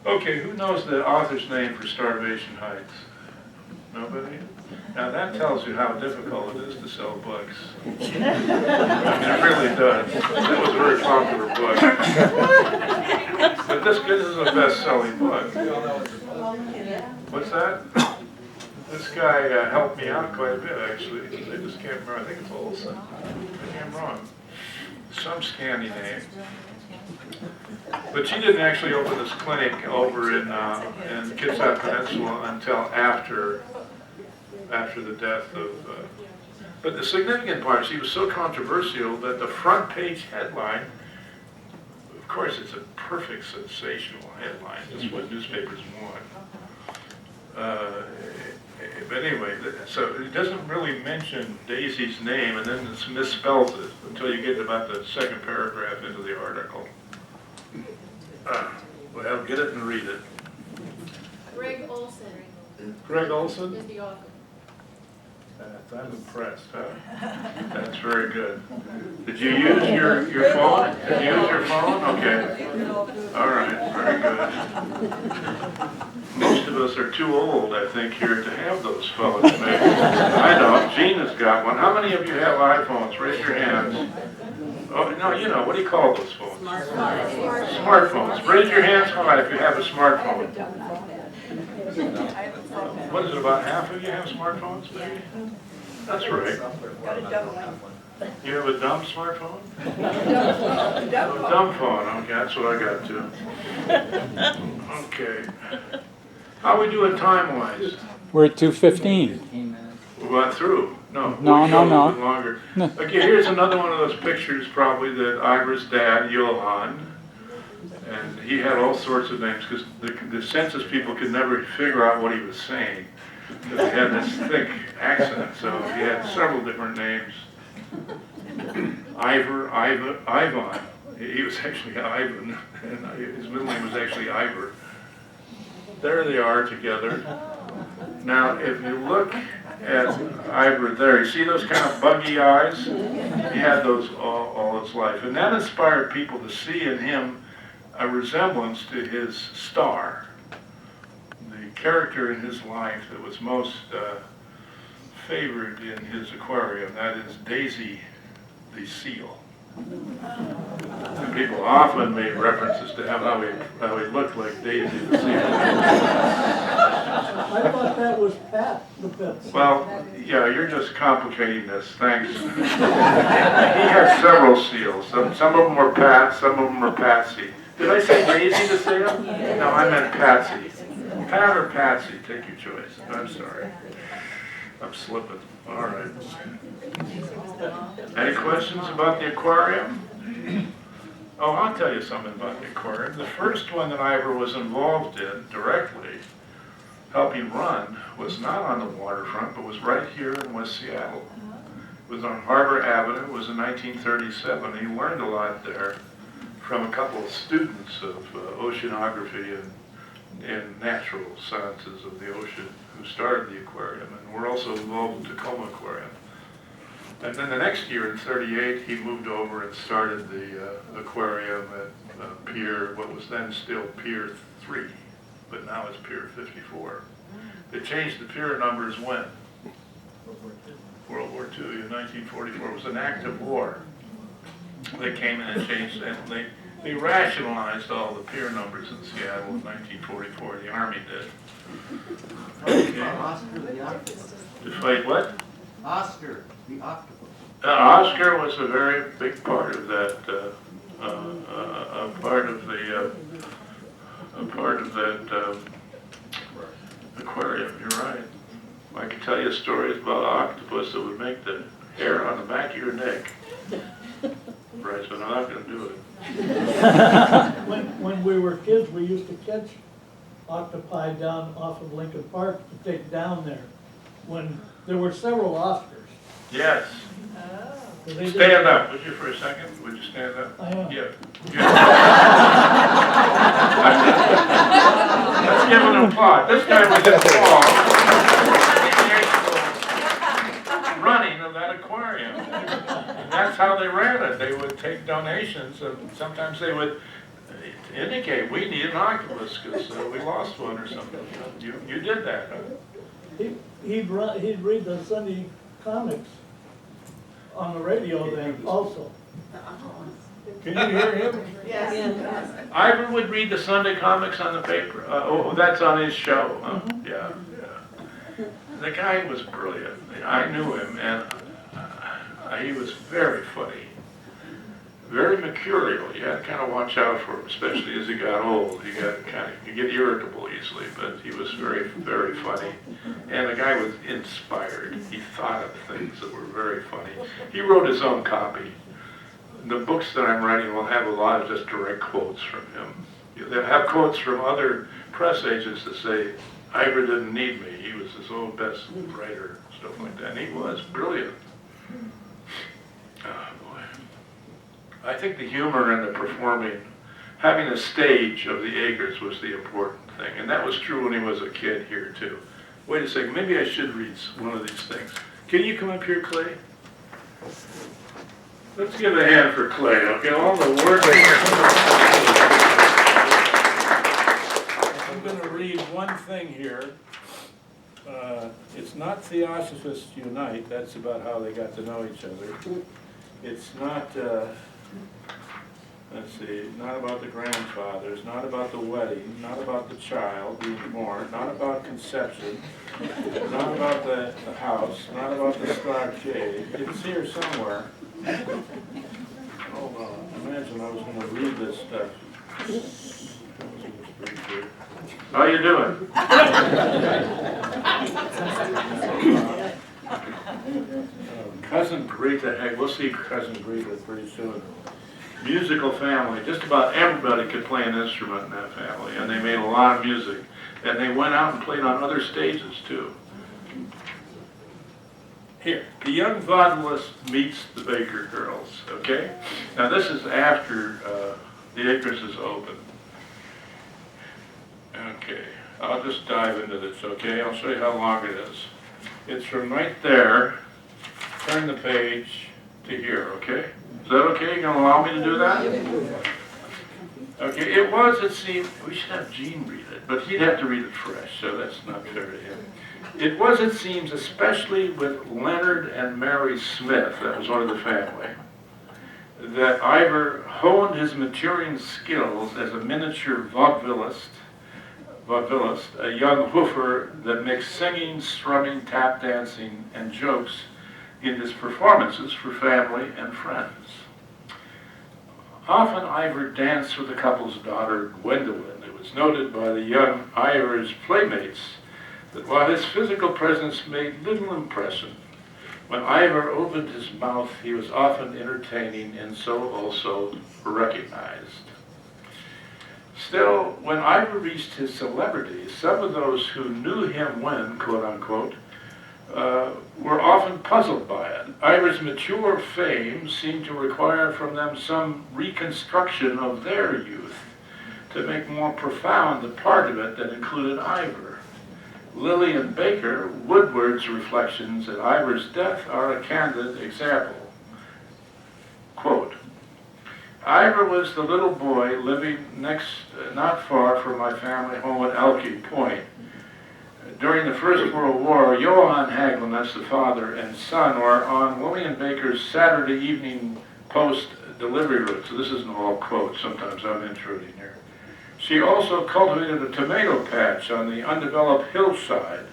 Okay, who knows the author's name for Starvation Heights? Nobody? Now that tells you how difficult it is to sell books. I mean, it really does. That was a very popular book. But this is a best-selling book. What's that? This guy helped me out quite a bit, actually. I just can't remember. I think it's Olson. Maybe I'm wrong. Some Scandi name. But she didn't actually open this clinic over in Kitsap Peninsula until after the death of. But the significant part, she was so controversial that the front page headline, of course, it's a perfect sensational headline. That's what newspapers want. But anyway, so it doesn't really mention Daisy's name, and then it misspells it until you get about the second paragraph into the article. Well, get it and read it. Greg Olson Greg Olson? is the author. I'm impressed, huh? That's very good. Did you use your phone? Did you use your phone? Okay. All right, very good. Most of us are too old, I think, here to have those phones. Maybe. I don't. Gina's got one. How many of you have iPhones? Raise your hands. Oh, no, what do you call those phones? Smartphones. Raise your hands high if you have a smartphone. What is it, about half of you have smartphones, maybe? That's right. You have a dumb smartphone? Dumb phone, okay, that's what I got too. Okay. How we doing time-wise? We're at 2:15. We went through. No. No. A little longer. Okay, here's another one of those pictures probably that Ivar's dad, Johan, and he had all sorts of names because the census people could never figure out what he was saying because he had this thick accent, so he had several different names. Ivan. He was actually Ivan, and his middle name was actually Ivar. There they are together. Now, if you look at Ivar there, you see those kind of buggy eyes? He had those all his life, and that inspired people to see in him a resemblance to his star, the character in his life that was most favored in his aquarium. That is Daisy the seal. And people often made references to him, how he looked like Daisy the seal. I thought that was Pat the Pits. Well, yeah, you're just complicating this. Thanks. He had several seals. Some of them were Pat, some of them were Patsy. Did I say Daisy the seal? No, I meant Patsy. Pat or Patsy, take your choice. I'm sorry. I'm slipping. All right. Any questions about the aquarium? Oh, I'll tell you something about the aquarium. The first one that Ivar was involved in directly, helping run, was not on the waterfront, but was right here in West Seattle. It was on Harbor Avenue. It was in 1937. He learned a lot there from a couple of students of oceanography and in natural sciences of the ocean who started the aquarium, and we're also involved in Tacoma Aquarium. And then the next year, in '38, he moved over and started the aquarium at Pier, what was then still Pier 3, but now it's Pier 54. They changed the pier numbers when? World War II in 1944. It was an act of war. They came in and changed, and they rationalized all the pier numbers in Seattle in 1944. The Army did. Okay. Oscar the octopus. To fight what? Oscar the octopus. Oscar was a very big part of that. A part of that aquarium. You're right. I could tell you stories about octopus that would make the hair on the back of your neck. Right, but I'm not going to do it. When we were kids, we used to catch octopi down off of Lincoln Park to take down there. When there were several Oscars. Yes. So they did- Stand up, would you, for a second? Would you stand up? I am. Yeah. Let's give him an applause. This guy was involved running of that aquarium. And that's how they ran it. They would take donations, and sometimes they would indicate, we need an octopus because we lost one or something. You did that, huh? He'd read the Sunday comics on the radio then also. Can you hear him? Yes. Ivan would read the Sunday comics on the paper. That's on his show. Huh? Yeah. The guy was brilliant. I knew him, and he was very funny, very mercurial. You had to kind of watch out for him, especially as he got old. You get irritable easily, but he was very, very funny. And the guy was inspired. He thought of things that were very funny. He wrote his own copy. The books that I'm writing will have a lot of just direct quotes from him. They'll have quotes from other press agents that say, Ivor didn't need me. He was his own best writer, stuff like that. And he was brilliant. Oh, boy. I think the humor and the performing, having a stage of the acres was the important thing. And that was true when he was a kid here, too. Wait a second, maybe I should read one of these things. Can you come up here, Clay? Let's give a hand for Clay, okay? All the work. I'm going to read one thing here. It's not Theosophists Unite. That's about how they got to know each other. It's not, let's see, not about the grandfathers, not about the wedding, not about the child being born, not about conception, not about the house, not about the stockade. It's here somewhere. Hold on. Imagine I was going to read this stuff. How you doing? Cousin Greta, hey, we'll see Cousin Greta pretty soon. Musical family, just about everybody could play an instrument in that family, and they made a lot of music. And they went out and played on other stages, too. Here, the young vaudevilist meets the Baker girls, okay? Now this is after the Acres is open. Okay, I'll just dive into this, okay? I'll show you how long it is. It's from right there, turn the page to here, okay? Is that okay? You gonna allow me to do that? Okay, it seemed, we should have Gene read it, but he'd have to read it fresh, so that's not fair to him. It seems, especially with Leonard and Mary Smith, that was one of the family, that Ivar honed his maturing skills as a miniature vaudevillist, a young woofer that mixed singing, strumming, tap dancing, and jokes in his performances for family and friends. Often Ivar danced with the couple's daughter, Gwendolyn. It was noted by the young Ivar's playmates that while his physical presence made little impression, when Ivar opened his mouth, he was often entertaining and so also recognized. Still, when Ivar reached his celebrity, some of those who knew him when, quote unquote, were often puzzled by it. Ivar's mature fame seemed to require from them some reconstruction of their youth, to make more profound the part of it that included Ivar. Lillian Baker Woodward's reflections at Ivar's death are a candid example. Quote, Ivar was the little boy living not far from my family home at Elkie Point. During the First World War, Johann Haglund, that's the father, and son were on Lillian Baker's Saturday evening post delivery route. So this isn't all quotes, sometimes I'm intruding here. She also cultivated a tomato patch on the undeveloped hillside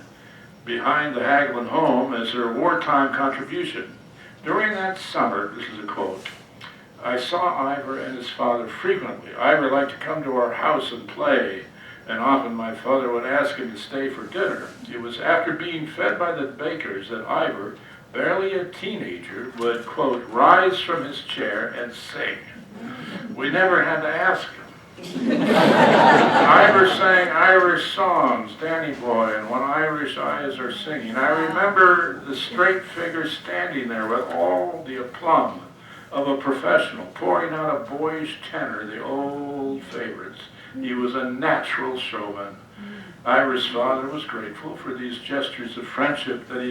behind the Haglund home as her wartime contribution. During that summer, this is a quote, I saw Ivar and his father frequently. Ivar liked to come to our house and play, and often my father would ask him to stay for dinner. It was after being fed by the Bakers that Ivar, barely a teenager, would, quote, rise from his chair and sing. We never had to ask him. Ivar sang Irish songs, Danny Boy, and When Irish Eyes Are Singing. I remember the straight figure standing there with all the aplomb of a professional, pouring out a boyish tenor, the old favorites. He was a natural showman. Ivar's father was grateful for these gestures of friendship that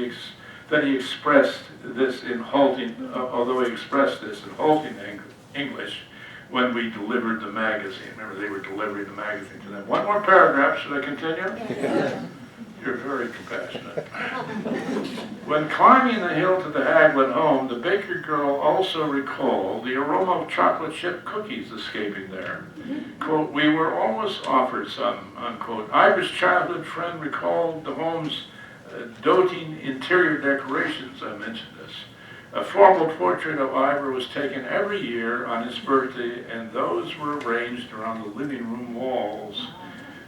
he expressed this in halting, although he expressed this in halting English when we delivered the magazine. Remember, they were delivering the magazine to them. One more paragraph, should I continue? You're very compassionate. When climbing the hill to the Haglund home, the Baker girl also recalled the aroma of chocolate chip cookies escaping there. Quote, we were almost offered some, unquote. Ivar's childhood friend recalled the home's doting interior decorations. I mentioned this. A formal portrait of Ivar was taken every year on his birthday, and those were arranged around the living room walls.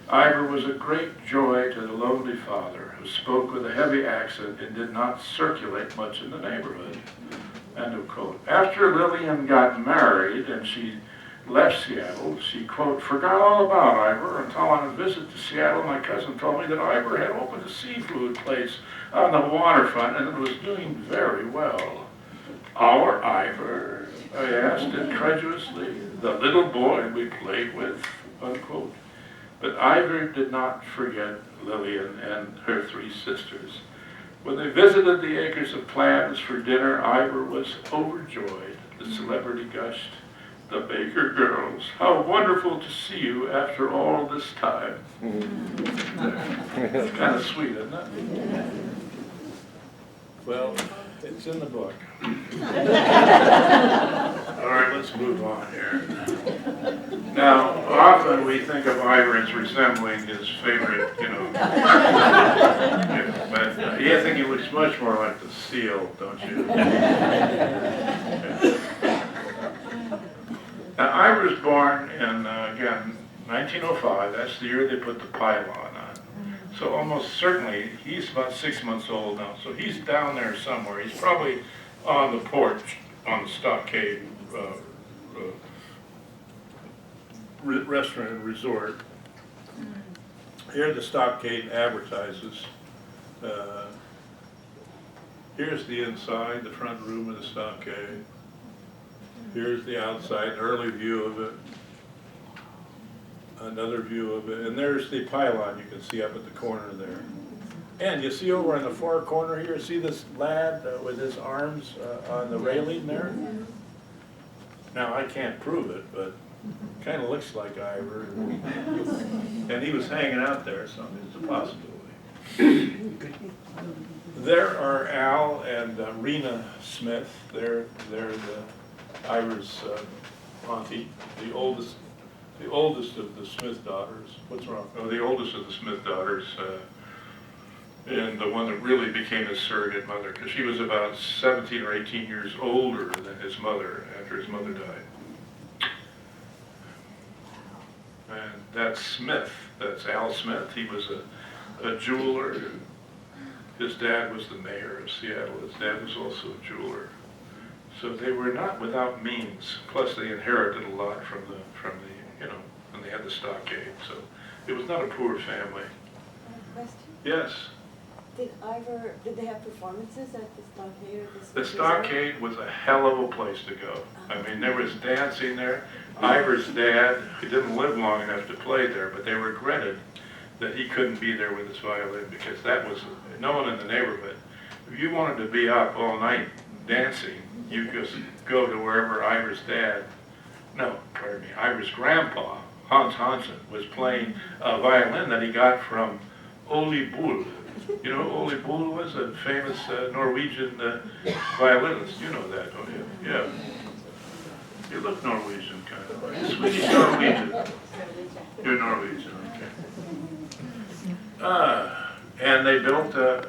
Ivar was a great joy to the lonely father, who spoke with a heavy accent and did not circulate much in the neighborhood. End of quote. After Lillian got married and she left Seattle, she, quote, forgot all about Ivar until on a visit to Seattle, my cousin told me that Ivar had opened a seafood place on the waterfront and it was doing very well. Our Ivar, I asked incredulously, the little boy we played with, unquote. But Ivar did not forget Lillian and her three sisters. When they visited the acres of plants for dinner, Ivar was overjoyed. The celebrity gushed, the Baker girls, how wonderful to see you after all this time. It's kind of sweet, isn't it? Well, it's in the book. All right, let's move on here. Now, often we think of Ivar as resembling his favorite, but you think he looks much more like the seal, don't you? Now, Ivar was born in, again, 1905. That's the year they put the pylon on. So almost certainly, he's about 6 months old now. So he's down there somewhere. He's probably on the porch, on the stockade restaurant and resort. Here the stockade advertises. Here's the inside, the front room of the stockade. Here's the outside, an early view of it. Another view of it. And there's the pylon you can see up at the corner there. And you see over in the far corner here, see this lad with his arms on the railing there? Now, I can't prove it, but kind of looks like Ivar. And he was hanging out there, so it's a possibility. There are Al and Rena Smith. They're Ivar's auntie, the oldest of the Smith daughters. What's wrong? Oh, the oldest of the Smith daughters, and the one that really became his surrogate mother, because she was about 17 or 18 years older than his mother after his mother died. And that's Smith. That's Al Smith. He was a jeweler. His dad was the mayor of Seattle. His dad was also a jeweler. So they were not without means. Plus, they inherited a lot from the when they had the stockade. So it was not a poor family. Question? Yes. Did they have performances at the stockade or The stockade was a hell of a place to go. I mean, there was dancing there. Ivar's dad, he didn't live long enough to play there, but they regretted that he couldn't be there with his violin because that was, no one in the neighborhood. If you wanted to be up all night dancing, you just go to wherever Ivar's grandpa, Hans Hansen, was playing a violin that he got from Ole Bull. You know who Ole Bull was? A famous Norwegian violinist. You know that, don't you? Yeah. You look Norwegian, kind of. Are you Swedish Norwegian? You're Norwegian, okay. And they built a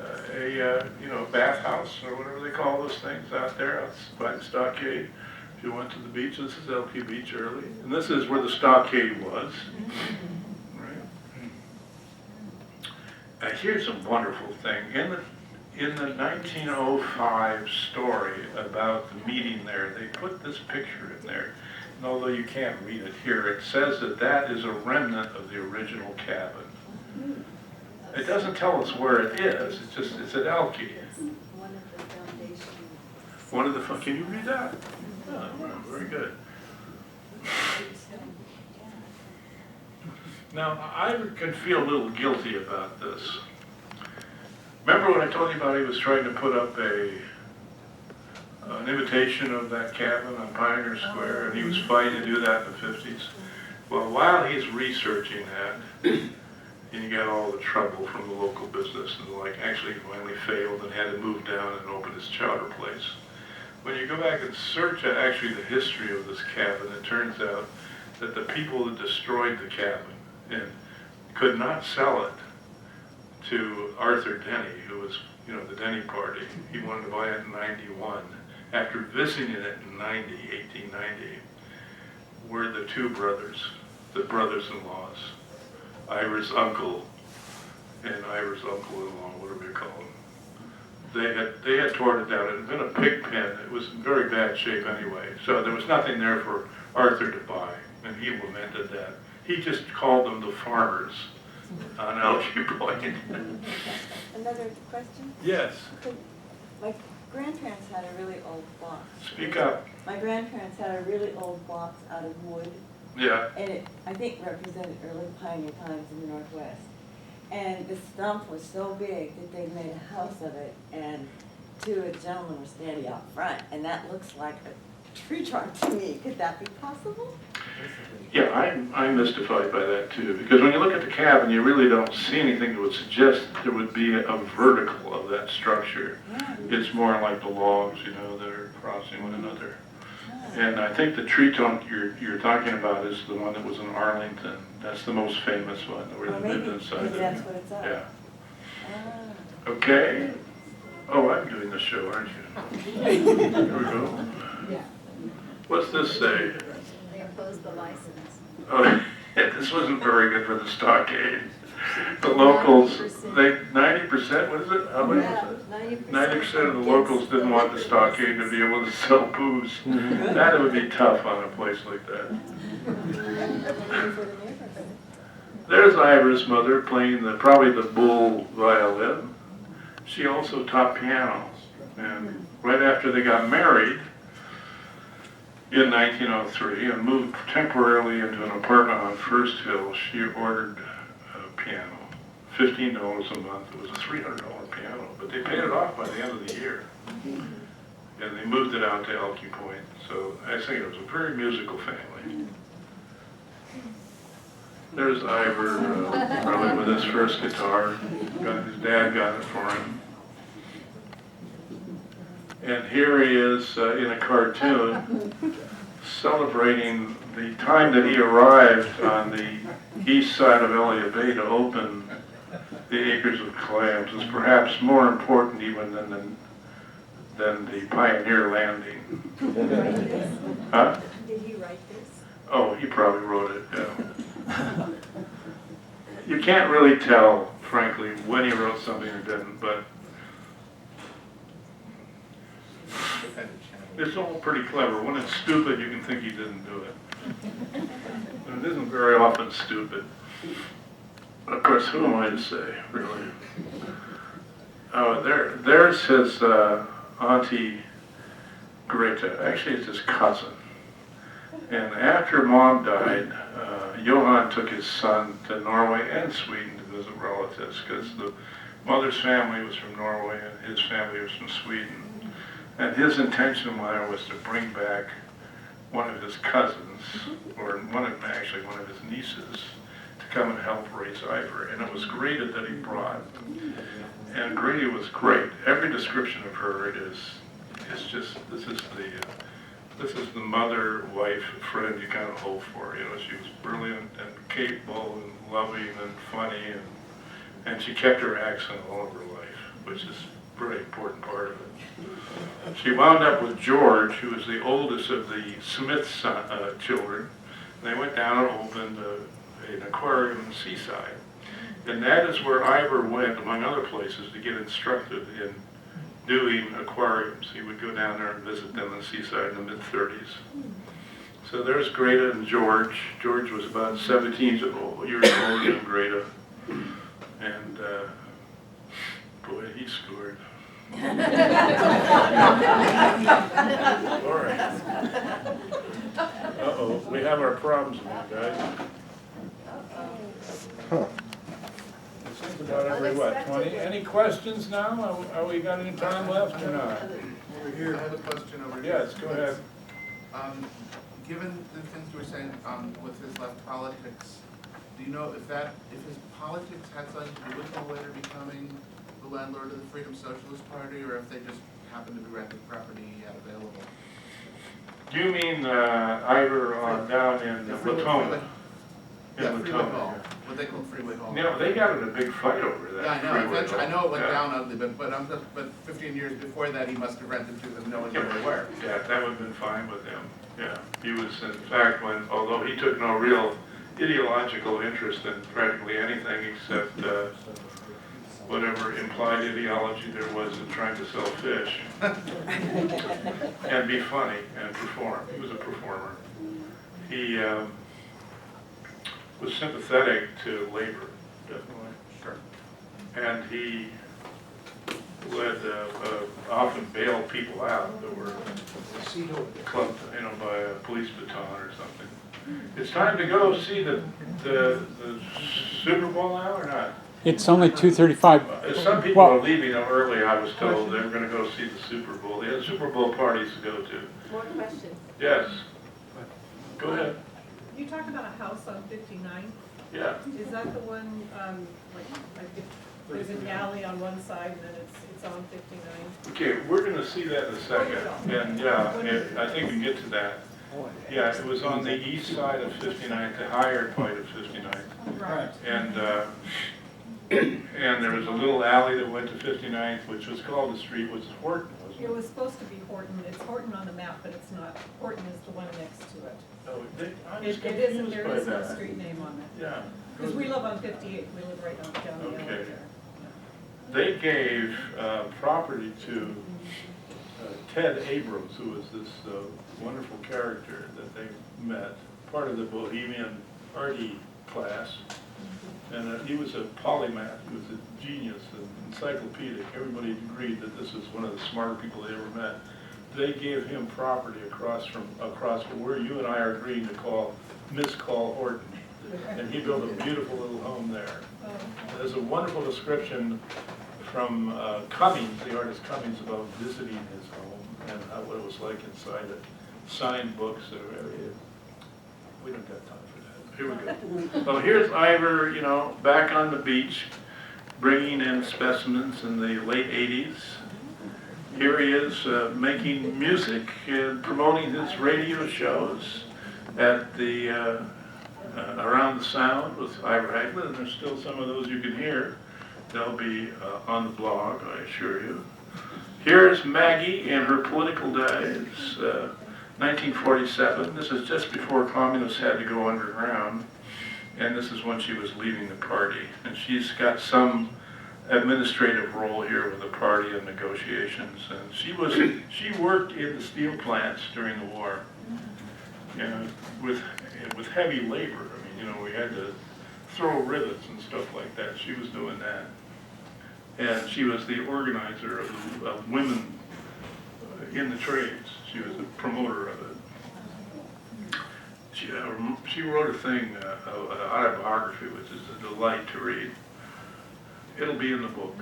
bathhouse or whatever they call those things out there by the stockade. If you went to the beach, this is Elkie Beach early, and this is where the stockade was. Right. Here's a wonderful thing. In the 1905 story about the meeting there, they put this picture in there. And although you can't read it here, it says that that is a remnant of the original cabin. It doesn't tell us where it is. It's at Elkie. One of the foundations. Can you read that? Oh, very good. Now, I can feel a little guilty about this. Remember when I told you about he was trying to put up an imitation of that cabin on Pioneer Square, and he was fighting to do that in the 50s? Well, while he's researching that, and he got all the trouble from the local business, and actually finally failed and had to move down and open his chowder place. When you go back and search actually the history of this cabin, it turns out that the people that destroyed the cabin and could not sell it to Arthur Denny, who was, the Denny party. He wanted to buy it in 91. After visiting it in 1890, were the two brothers, the brothers-in-laws, Ivar's uncle and Ivar's uncle-in-law, whatever you call them. They had torn it down. It had been a pig pen. It was in very bad shape anyway. So there was nothing there for Arthur to buy, and he lamented that. He just called them the farmers on Elkie Point. Another question? Yes. My grandparents had a really old box. Speak up. My grandparents had a really old box out of wood. Yeah. And it, I think, represented early pioneer times in the Northwest. And the stump was so big that they made a house of it, and two gentlemen were standing out front, and that looks like a tree trunk to me. Could that be possible? Yeah, I'm mystified by that too, because when you look at the cabin, you really don't see anything that would suggest that there would be a vertical of that structure. Yeah. It's more like the logs, that are crossing one another. And I think the tree trunk you're talking about is the one that was in Arlington. That's the most famous one, where they lived inside maybe it. that's what it's of. Yeah. Ah. Okay. Oh, I'm doing the show, aren't you? Here we go. What's this say? They opposed the license. Oh, this wasn't very good for the stockade. The locals, 90%, what is it? How many is it? 90% of the locals didn't want the stockade to be able to sell booze. That would be tough on a place like that. There's Ivar's mother playing probably the bull violin. She also taught piano. And right after they got married in 1903 and moved temporarily into an apartment on First Hill, she ordered piano, $15 a month. It was a $300 piano, but they paid it off by the end of the year. And they moved it out to Elkie Point. So I think it was a very musical family. There's Ivar, probably with his first guitar. His dad got it for him. And here he is in a cartoon celebrating the time that he arrived on the east side of Elliott Bay to open the Acres of Clams is perhaps more important even than the Pioneer Landing. Huh? Did he write this? Oh, he probably wrote it, yeah. You can't really tell, frankly, when he wrote something or didn't, but it's all pretty clever. When it's stupid, you can think he didn't do it. And it isn't very often stupid. Of course, who am I to say, really? Oh, there's his Auntie Greta. Actually, it's his cousin. And after Mom died, Johan took his son to Norway and Sweden to visit relatives, because the mother's family was from Norway and his family was from Sweden. And his intention there was to bring back one of his cousins, or actually one of his nieces, to come and help raise Ivar. And it was Greta that he brought. And Greta was great. Every description of her is just, this is the mother, wife, friend you kind of hope for. You know, she was brilliant and capable and loving and funny, and she kept her accent all of her life, which is a pretty important part of it. She wound up with George, who was the oldest of the Smith children. They went down and opened an aquarium in Seaside. And that is where Ivar went, among other places, to get instructed in doing aquariums. He would go down there and visit them in Seaside in the mid-30s. So there's Greta and George. George was about 17 years older than Greta. And boy, he scored. All right. Uh-oh, we have our problems now, guys. It seems about every, 20? Any questions now? Are we got any time left or not? Over here, I have a question over here. Yes, go ahead. Given the things you were saying with his left politics, do you know if his politics had something to do with him later becoming the landlord of the Freedom Socialist Party, or if they just happened to be renting property he had available? Do you mean Ivar down in Latona? Yeah, Freeway Hall. What they call Freeway Hall. You know, they got in a big fight over that. Yeah, I know. Freeway Eventually, Hall. I know it went down ugly, but 15 years before that, he must have rented to them knowing where they were. Yeah, that would have been fine with him. Yeah, he was, in fact, although he took no real ideological interest in practically anything except whatever implied ideology there was in trying to sell fish and be funny and perform. He was a performer. He was sympathetic to labor, definitely. Sure. And he would often bail people out that were clubbed, by a police baton or something. It's time to go see the Super Bowl now or not? It's only 2:35. Some people are leaving early, I was told. They were going to go see the Super Bowl. They had Super Bowl parties to go to. More questions? Yes. Go ahead. You talk about a house on 59. Yeah. Is that the one, like if there's an alley on one side and then it's on 59? Okay, we're going to see that in a second. And I think we can get to that. Yeah, it was on the east side of 59th, the higher part of 59th. Right. And there was a little alley that went to 59th, which was called the street, which was Horton, wasn't it? It was supposed to be Horton. It's Horton on the map, but it's not. Horton is the one next to it. Oh, I'm It just isn't, confused there by is no that. street name on it. Yeah. Because we live on 58, we live right down the alley Okay. there. They gave property to Ted Abrams, who was this wonderful character that they met, part of the Bohemian party class. And he was a polymath, he was a genius, an encyclopedic. Everybody agreed that this was one of the smarter people they ever met. They gave him property across from where you and I are agreeing to miscall Horton. And he built a beautiful little home there. There's a wonderful description from Cummings, the artist Cummings, about visiting his home and what it was like inside it. Signed books. We don't got time for that. Here we go. Well, here's Ivar, back on the beach, bringing in specimens in the late 80s. Here he is making music and promoting his radio shows at the Around the Sound with Ivar Haglund, and there's still some of those you can hear. They'll be on the blog, I assure you. Here's Maggie in her political days, 1947. This is just before communists had to go underground, and this is when she was leaving the party. And she's got some administrative role here with the party and negotiations. And she worked in the steel plants during the war, with heavy labor. I mean, we had to throw rivets and stuff like that. She was doing that. And she was the organizer of women in the trades. She was a promoter of it. She wrote a thing, an autobiography, which is a delight to read. It'll be in the book.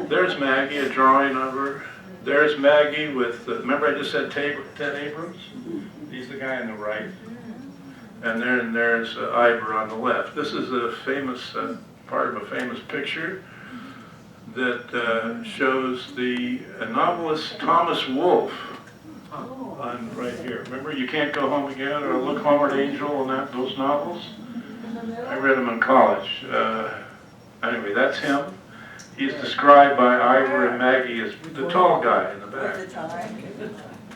There's Maggie, a drawing of her. There's Maggie with, remember I just said Ted Abrams? He's the guy on the right. And then there's Ivar on the left. This is a famous, part of a famous picture that shows the novelist Thomas Wolfe on right here. Remember You Can't Go Home Again or Look Homeward Angel and those novels? I read them in college. Anyway, that's him. He's described by Ivar and Maggie as the tall guy in the back.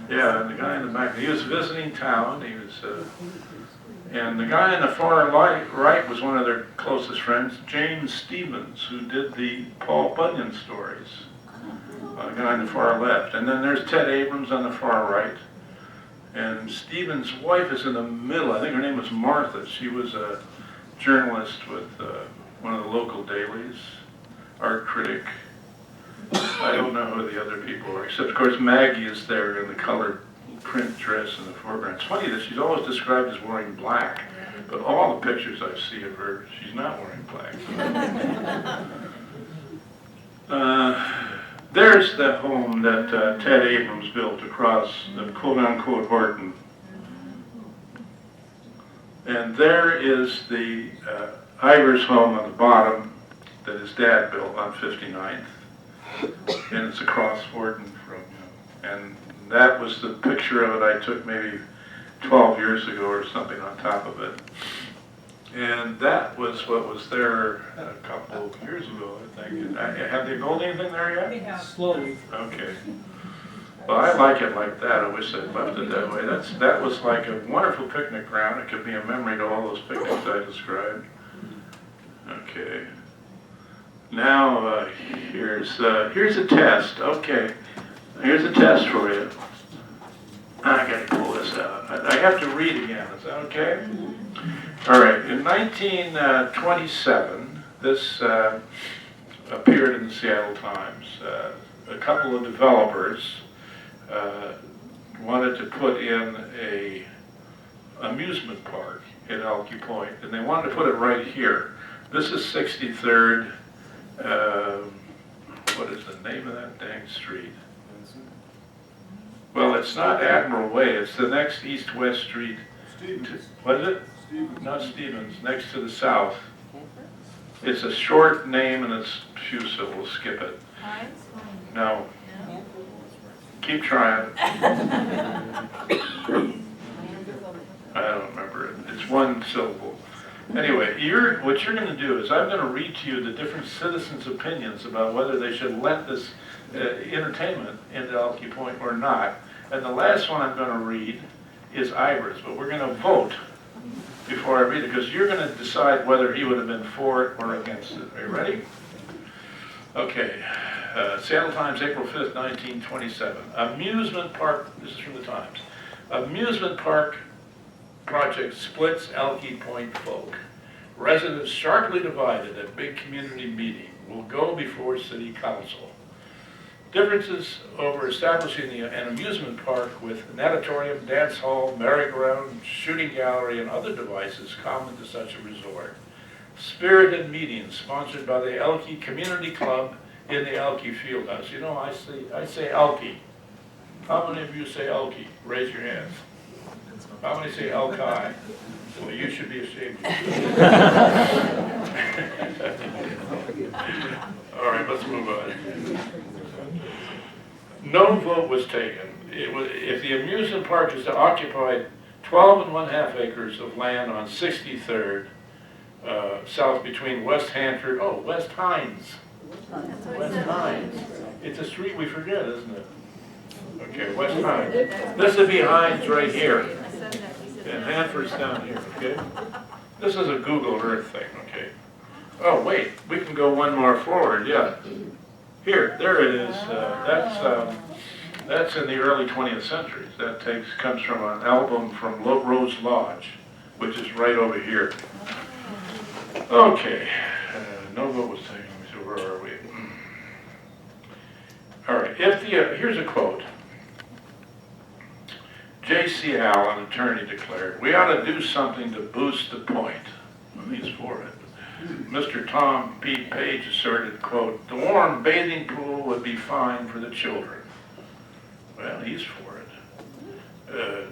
Yeah, and the guy in the back. He was visiting town. He was, and the guy in the far right was one of their closest friends, James Stevens, who did the Paul Bunyan stories. The guy in the far left. And then there's Ted Abrams on the far right. And Stevens' wife is in the middle. I think her name was Martha. She was a journalist with one of the local dailies, art critic. I don't know who the other people are, except of course Maggie is there in the colored print dress in the foreground. It's funny that she's always described as wearing black, but all the pictures I see of her, she's not wearing black. There's the home that Ted Abrams built across the quote-unquote Horton. And there is the Ivar's home on the bottom that his dad built on 59th. And it's across Horton from him. And that was the picture of it I took maybe 12 years ago or something on top of it. And that was what was there a couple of years ago, I think. Have they built anything there yet? They have. Slowly. Okay. Well, I like it like that. I wish they'd left it that way. That was like a wonderful picnic ground. It could be a memory to all those picnics I described. Okay. Now, here's a test. Okay. Here's a test for you. I gotta pull this out. I have to read again. Is that okay? All right. In 1927, this appeared in the Seattle Times. A couple of developers wanted to put in a amusement park in Elkie Point, and they wanted to put it right here. This is 63rd. What is the name of that dang street? Well, it's not Admiral Way. It's the next east-west street. Stevens. What is it? Stevens. Not Stevens. Next to the south. It's a short name and it's few syllables. Skip it. No. Keep trying. I don't remember it. It's one syllable. Anyway, what you're going to do is I'm going to read to you the different citizens' opinions about whether they should let this entertainment into Elkie Point or not. And the last one I'm going to read is Ivar's, but we're going to vote before I read it, because you're going to decide whether he would have been for it or against it. Are you ready? Okay. Seattle Times, April 5th, 1927. Amusement park, this is from the Times. Amusement park project splits Elkie Point folk. Residents sharply divided at big community meeting will go before city council. Differences over establishing an amusement park with an auditorium, dance hall, merry-go-round, shooting gallery, and other devices common to such a resort. Spirited meetings sponsored by the Elkie Community Club in the Elkie Fieldhouse. You know, I say Elkie. How many of you say Elkie? Raise your hands. How many say Elkie? Well, you should be ashamed. All right, let's move on. No vote was taken. If the amusement park is to occupy 12.5 acres of land on 63rd, south between West Hanford, West Hines. West Hines. It's a street we forget, isn't it? Okay, West Hines. This would be Hines right here. And Hanford's down here, okay? This is a Google Earth thing, okay? Oh, wait, we can go one more forward, yeah. Here, there it is. That's in the early 20th century. That comes from an album from Rose Lodge, which is right over here. Okay, no vote was taken. So where are we? All right. Here's a quote. J.C. Al, an attorney, declared, "We ought to do something to boost the point." Well, he's for it. Mr. Tom P. Page asserted, quote, "The warm bathing pool would be fine for the children." Well, he's for it.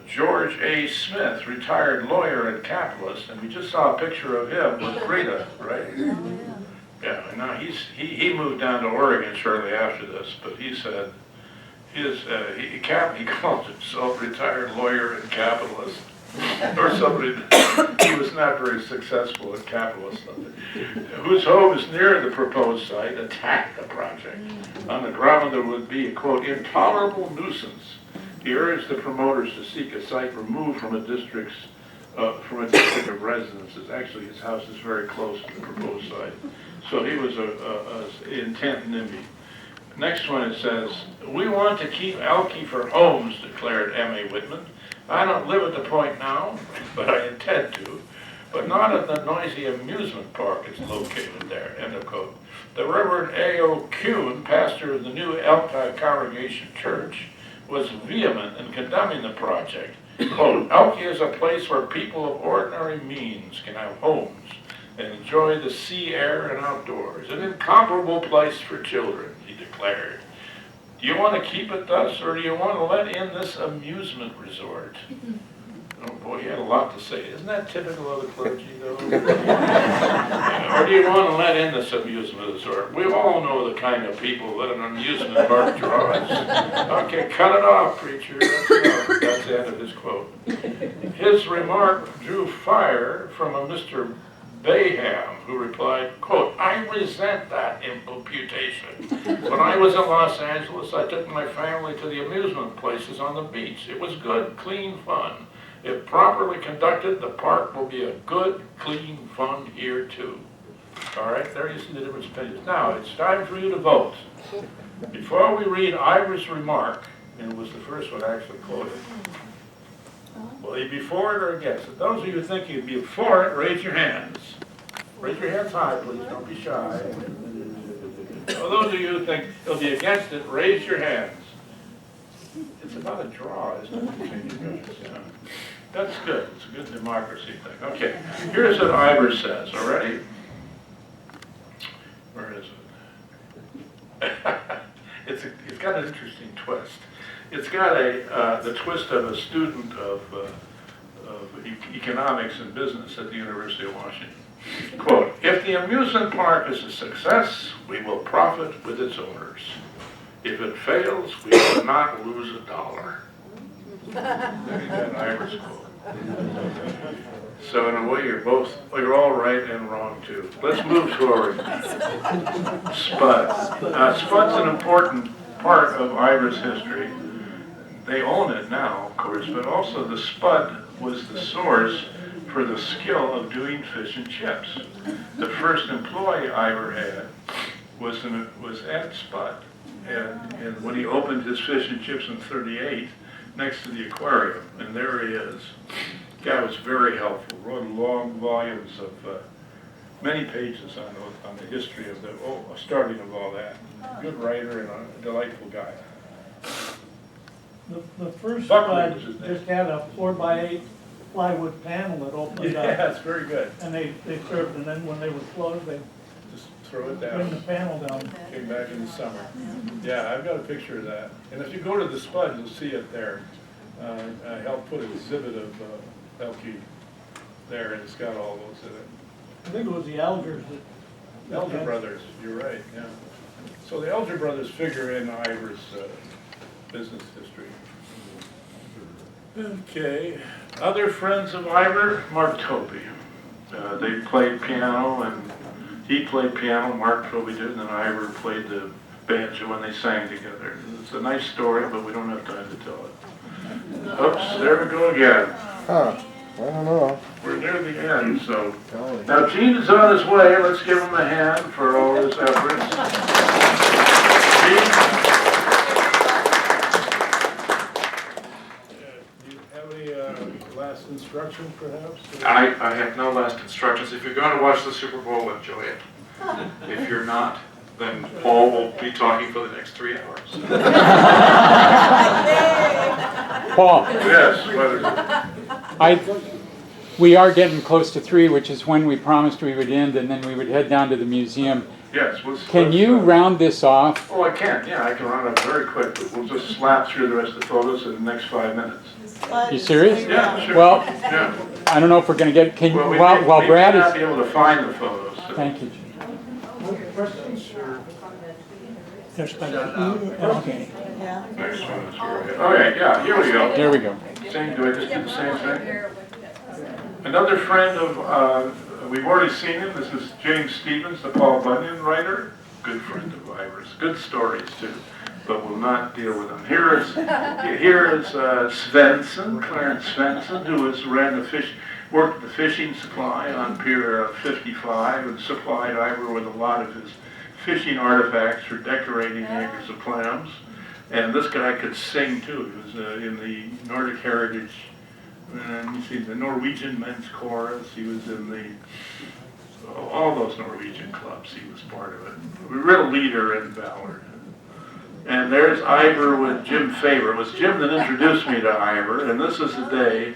George A. Smith, retired lawyer and capitalist, and we just saw a picture of him with Rita, right? Yeah, and now he moved down to Oregon shortly after this, but he said he called himself retired lawyer and capitalist, or somebody. He was not very successful at capitalist, whose home is near the proposed site, attacked the project on the ground there would be a, quote, "intolerable nuisance." He urged the promoters to seek a site removed from a district of residences. Actually, his house is very close to the proposed site. So he was a intent NIMBY. Next one, it says, "We want to keep Elke for homes," declared M.A. Whitman. "I don't live at the point now, but I intend to, but not at the noisy amusement park is located there," end of quote. The Reverend A.O. Kuhn, pastor of the new Elke Congregation Church, was vehement in condemning the project. Quote, "Elke is a place where people of ordinary means can have homes and enjoy the sea air and outdoors. An incomparable place for children," he declared. "Do you want to keep it thus, or do you want to let in this amusement resort?" Oh boy, he had a lot to say. Isn't that typical of the clergy, though? Or do you want to let in this amusement resort? We all know the kind of people that an amusement park draws. Okay, cut it off, preacher. That's the end of his quote. His remark drew fire from a Mr. Bayham, who replied, quote, "I resent that imputation. When I was in Los Angeles, I took my family to the amusement places on the beach. It was good, clean fun. If properly conducted, the park will be a good, clean fun here too." All right, there you see the different opinions. Now, it's time for you to vote. Before we read Ivar's remark, and it was the first one actually quoted, will you be for it or against it? Those of you who think you'd be for it, raise your hands. Raise your hands high, please, don't be shy. Well, those of you who think you'll be against it, raise your hands. It's about a draw, isn't it? Yeah. That's good. It's a good democracy thing. Okay, here's what Ivar says, all right? Where is it? It's got an interesting twist. It's got the twist of a student of economics and business at the University of Washington. Quote, "If the amusement park is a success, we will profit with its owners. If it fails, we will not lose a dollar." There you got Ivar's quote. So in a way, you're all right and wrong too. Let's move forward. Spud. Spud's an important part of Ivar's history. They own it now, of course, but also the Spud was the source for the skill of doing fish and chips. The first employee Ivar had was at Spud, and when he opened his fish and chips in '38, next to the aquarium, and there he is. The guy was very helpful, wrote long volumes of many pages on the history of the starting of all that. Good writer and a delightful guy. The first Buckley one was his name. just had a 4x8 plywood panel that opened up. Yeah, it's very good. And they served, and then when they were closed, they Just throw it bring the down. panel down. Came back in the summer. Yeah, I've got a picture of that. And if you go to the Spud, you'll see it there. I helped put an exhibit of Elke there, and it's got all those in it. I think it was the Algers that. Elder Brothers, you're right, yeah. So the Elder Brothers figure in Ivar's business history. Okay, other friends of Ivar, Mark Toby. They played piano, and he played piano, Mark Toby did, and then Ivar played the banjo, and they sang together. It's a nice story, but we don't have time to tell it. Oops, there we go again. Huh, I don't know. We're near the end, so. Golly. Now Gene is on his way. Let's give him a hand for all his efforts. Gene? Do you have any last instruction, perhaps? I have no last instructions. If you're going to watch the Super Bowl, enjoy it. If you're not, then Paul will be talking for the next 3 hours. Paul, Yes, what is it? we are getting close to 3, which is when we promised we would end, and then we would head down to the museum. Yes, Can you round this off? Oh, I can, yeah, I can run it very quickly. We'll just slap through the rest of the photos in the next 5 minutes. You serious? Yeah, sure. Well, Yeah. I don't know if we're going to get, can you, Well, while Brad we may not is, be able to find the photos. So. thank you. Okay, Yeah. Next one is here. Oh, yeah, here we go. there we go. Same, do I just do the same thing? Another friend of, we've already seen him, this is James Stevens, the Paul Bunyan writer. Good friend of Ivar's, good stories too, but we'll not deal with them. Here is Svensson, Clarence Svensson, who worked at the fishing supply on Pier 55 and supplied Ivar with a lot of his fishing artifacts for decorating acres of clams. And this guy could sing too. He was in the Nordic Heritage, you see the Norwegian Men's Chorus. He was in all those Norwegian clubs. He was part of it. A real leader in Ballard. And there's Ivar with Jim Faber. It was Jim that introduced me to Ivar, and this is the day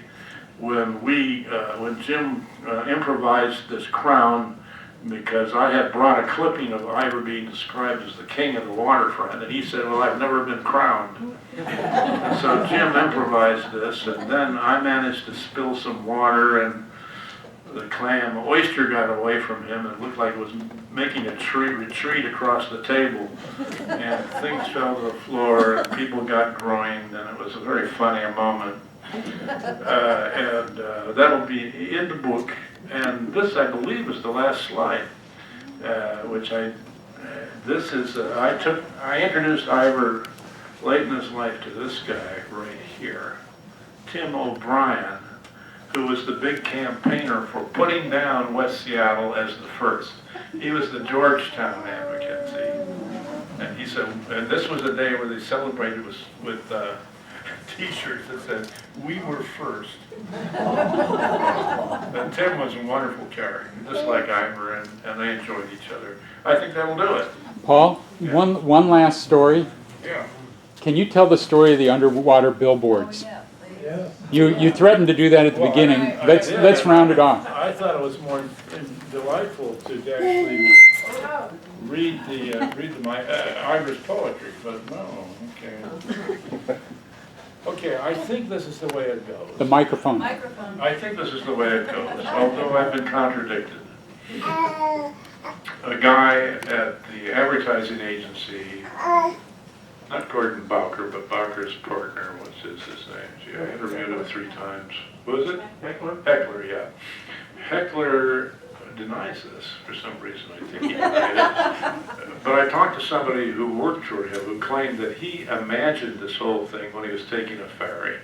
when when Jim improvised this crown, because I had brought a clipping of Ivar being described as the king of the waterfront, and he said, well, I've never been crowned. So Jim improvised this, and then I managed to spill some water, and the oyster got away from him, and it looked like it was making a retreat across the table, and things fell to the floor, and people got groined, and it was a very funny moment. That'll be in the book. And this, I believe, is the last slide, which I introduced Ivar late in his life to this guy right here, Tim O'Brien, who was the big campaigner for putting down West Seattle as the first. He was the Georgetown advocate, see? And he said, and this was a day where they celebrated with T-shirts that said, "We were first." And Tim was a wonderful character, just like Ivar, and they enjoyed each other. I think that'll do it. Paul, one last story. Yeah. Can you tell the story of the underwater billboards? You threatened to do that at the beginning. Let's round it off. I thought it was more delightful to actually read Ivar's poetry, but no. Okay. Okay, I think this is the way it goes. The microphone. I think this is the way it goes, although I've been contradicted. A guy at the advertising agency, not Gordon Bowker, but Bowker's partner, what's his name? Gee, I interviewed him 3 times. Was it Heckler? Heckler, yeah. Heckler denies this for some reason. I think he denied it. But I talked to somebody who worked for him who claimed that he imagined this whole thing when he was taking a ferry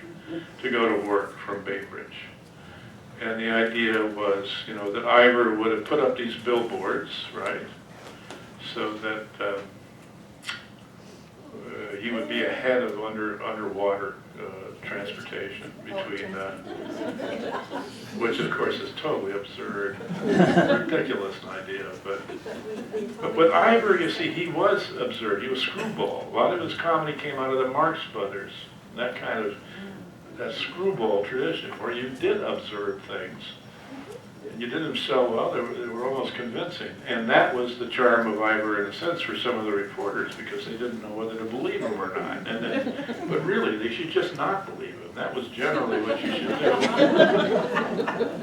to go to work from Bainbridge. And the idea was, that Ivar would have put up these billboards, right, so that he would be ahead of underwater transportation between, which of course is totally absurd, ridiculous idea. But with Ivar, you see, he was absurd. He was screwball. A lot of his comedy came out of the Marx Brothers, that screwball tradition where you did absurd things. And you did them so well, they were almost convincing. And that was the charm of Ivar, in a sense, for some of the reporters, because they didn't know whether to believe him or not. But really, they should just not believe him. That was generally what you should do.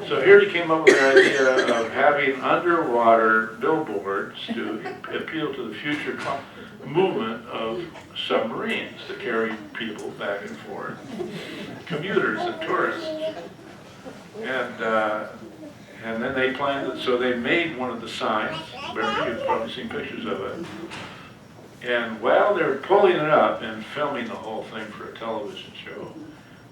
So here he came up with the idea of having underwater billboards to appeal to the future movement of submarines to carry people back and forth, commuters and tourists. And then they planned it, so they made one of the signs. You've probably seen pictures of it. And while they're pulling it up and filming the whole thing for a television show,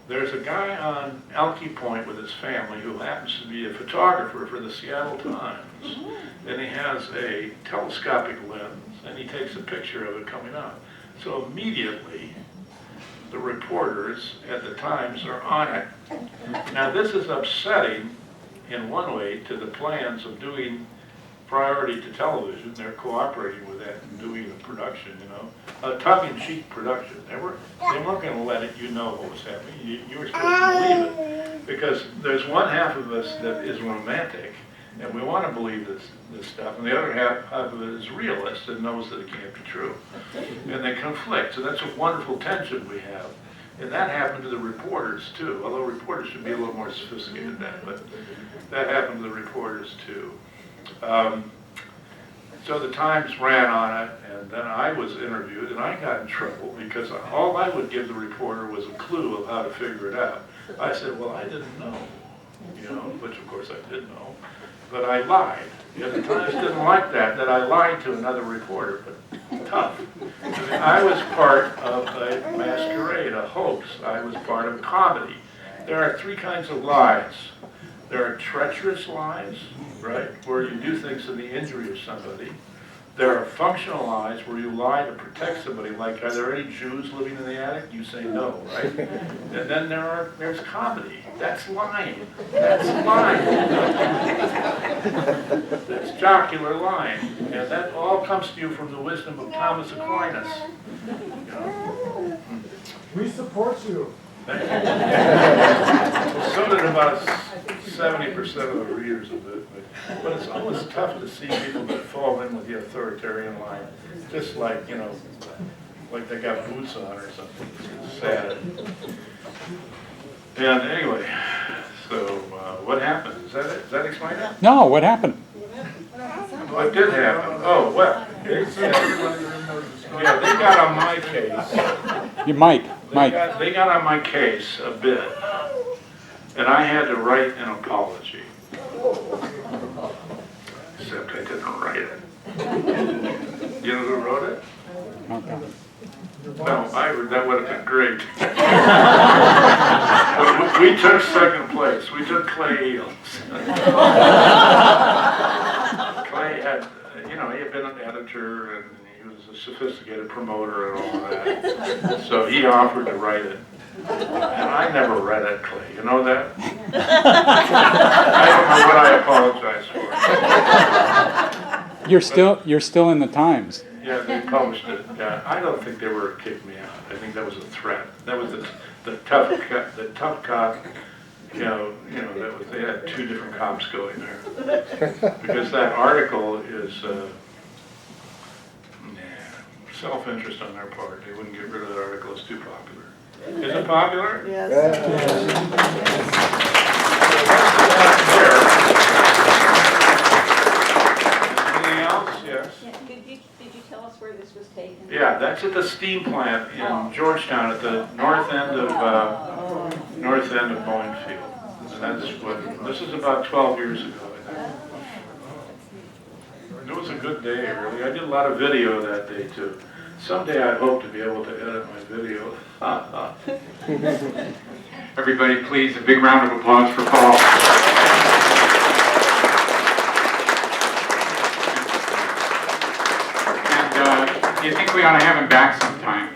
there's a guy on Elkie Point with his family who happens to be a photographer for the Seattle Times. And he has a telescopic lens, and he takes a picture of it coming up. So immediately, the reporters at the Times are on it. Now this is upsetting in one way to the plans of doing priority to television. They're cooperating with that and doing the production, you know. A tongue-in-cheek production. They weren't going to let you know what was happening. You were supposed to believe it. Because there's one half of us that is romantic, and we want to believe this stuff, and the other half of it is realist and knows that it can't be true. And they conflict. So that's a wonderful tension we have. And that happened to the reporters too, although reporters should be a little more sophisticated than that, but that happened to the reporters too. So the Times ran on it, and then I was interviewed, and I got in trouble because all I would give the reporter was a clue of how to figure it out. I said, well, I didn't know, you know, which of course I did know, but I lied. Yeah, the Times didn't like that I lied to another reporter, but tough. I was part of a masquerade, a hoax. I was part of comedy. There are three kinds of lies. There are treacherous lies, right, where you do things to the injury of somebody. There are functional lies where you lie to protect somebody, like, are there any Jews living in the attic? You say no, right? And then there's comedy. That's lying. That's lying. That's jocular lying. And that all comes to you from the wisdom of Thomas Aquinas. You know? We support you. Thank you. So did about 70% of the readers of it. But it's always tough to see people that fall in with the authoritarian line. Just like, you know, like they got boots on or something. It's sad. And anyway, so what happened? Is that it? Does that explain it? No, what happened? What did happen? Oh, well. Yeah, they got on my case. Mike. They got on my case a bit, and I had to write an apology. Except I didn't write it. You know who wrote it? Okay. No, that would have been great. But we took second place. We took Clay Eels. Clay had, you know, he had been an editor and he was a sophisticated promoter and all that. So he offered to write it. And I never read it, Clay. You know that? I don't know what I apologize for. You're still in the Times. Yeah, they published it. Yeah, I don't think they were kicked me out. I think that was a threat. That was the tough cop. You know, that was, they had two different cops going there because that article is self-interest on their part. They wouldn't get rid of that article. It's too popular. Is it popular? Yes. Anything else? Yes. Did you tell us where this was taken? Yeah, that's at the steam plant in Georgetown at the north end of Boeing Field. And that's what, this is about 12 years ago, I think. It was a good day, really. I did a lot of video that day, too. Someday I hope to be able to edit my video. Everybody, please, a big round of applause for Paul. And do you think we ought to have him back sometime?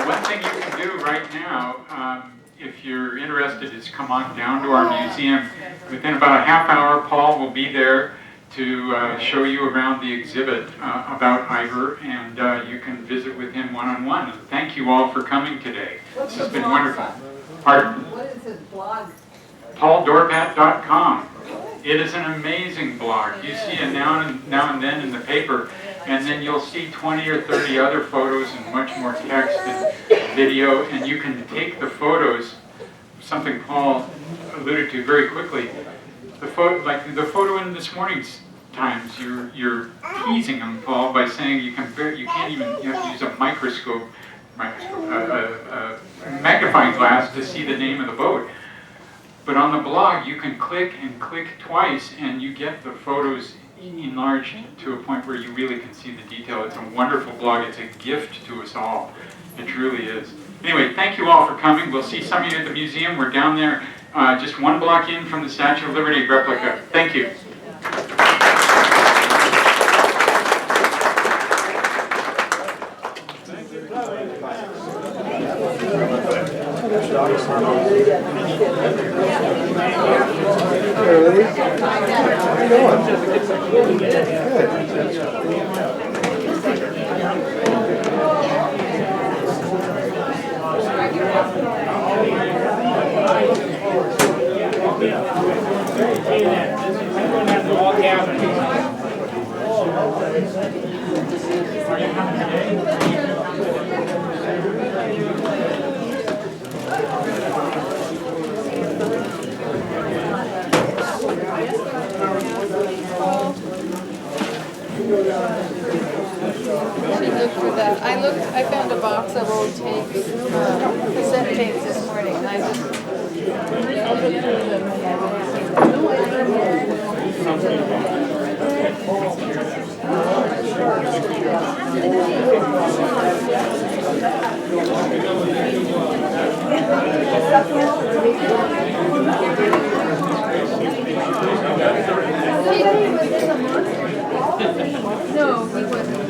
One thing you can do right now, if you're interested, is come on down to our museum. Within about a half hour, Paul will be there to show you around the exhibit about Ivar, and you can visit with him one-on-one. And thank you all for coming today. This has been wonderful. Pardon? What is his blog? PaulDorpat.com. It is an amazing blog. You see it now and then in the paper, and then you'll see 20 or 30 other photos and much more text and video, and you can take the photos, something Paul alluded to very quickly. The photo, like the photo in this morning's Times, you're teasing them, Paul, by saying you can't even, you have to use a magnifying glass to see the name of the boat. But on the blog, you can click and click twice, and you get the photos enlarged to a point where you really can see the detail. It's a wonderful blog. It's a gift to us all. It truly is. Anyway, thank you all for coming. We'll see some of you at the museum. We're down there just one block in from the Statue of Liberty replica. Thank you. Here, I found a box of old tapes, cassette tapes this morning, and I just opened through them and no, he wasn't.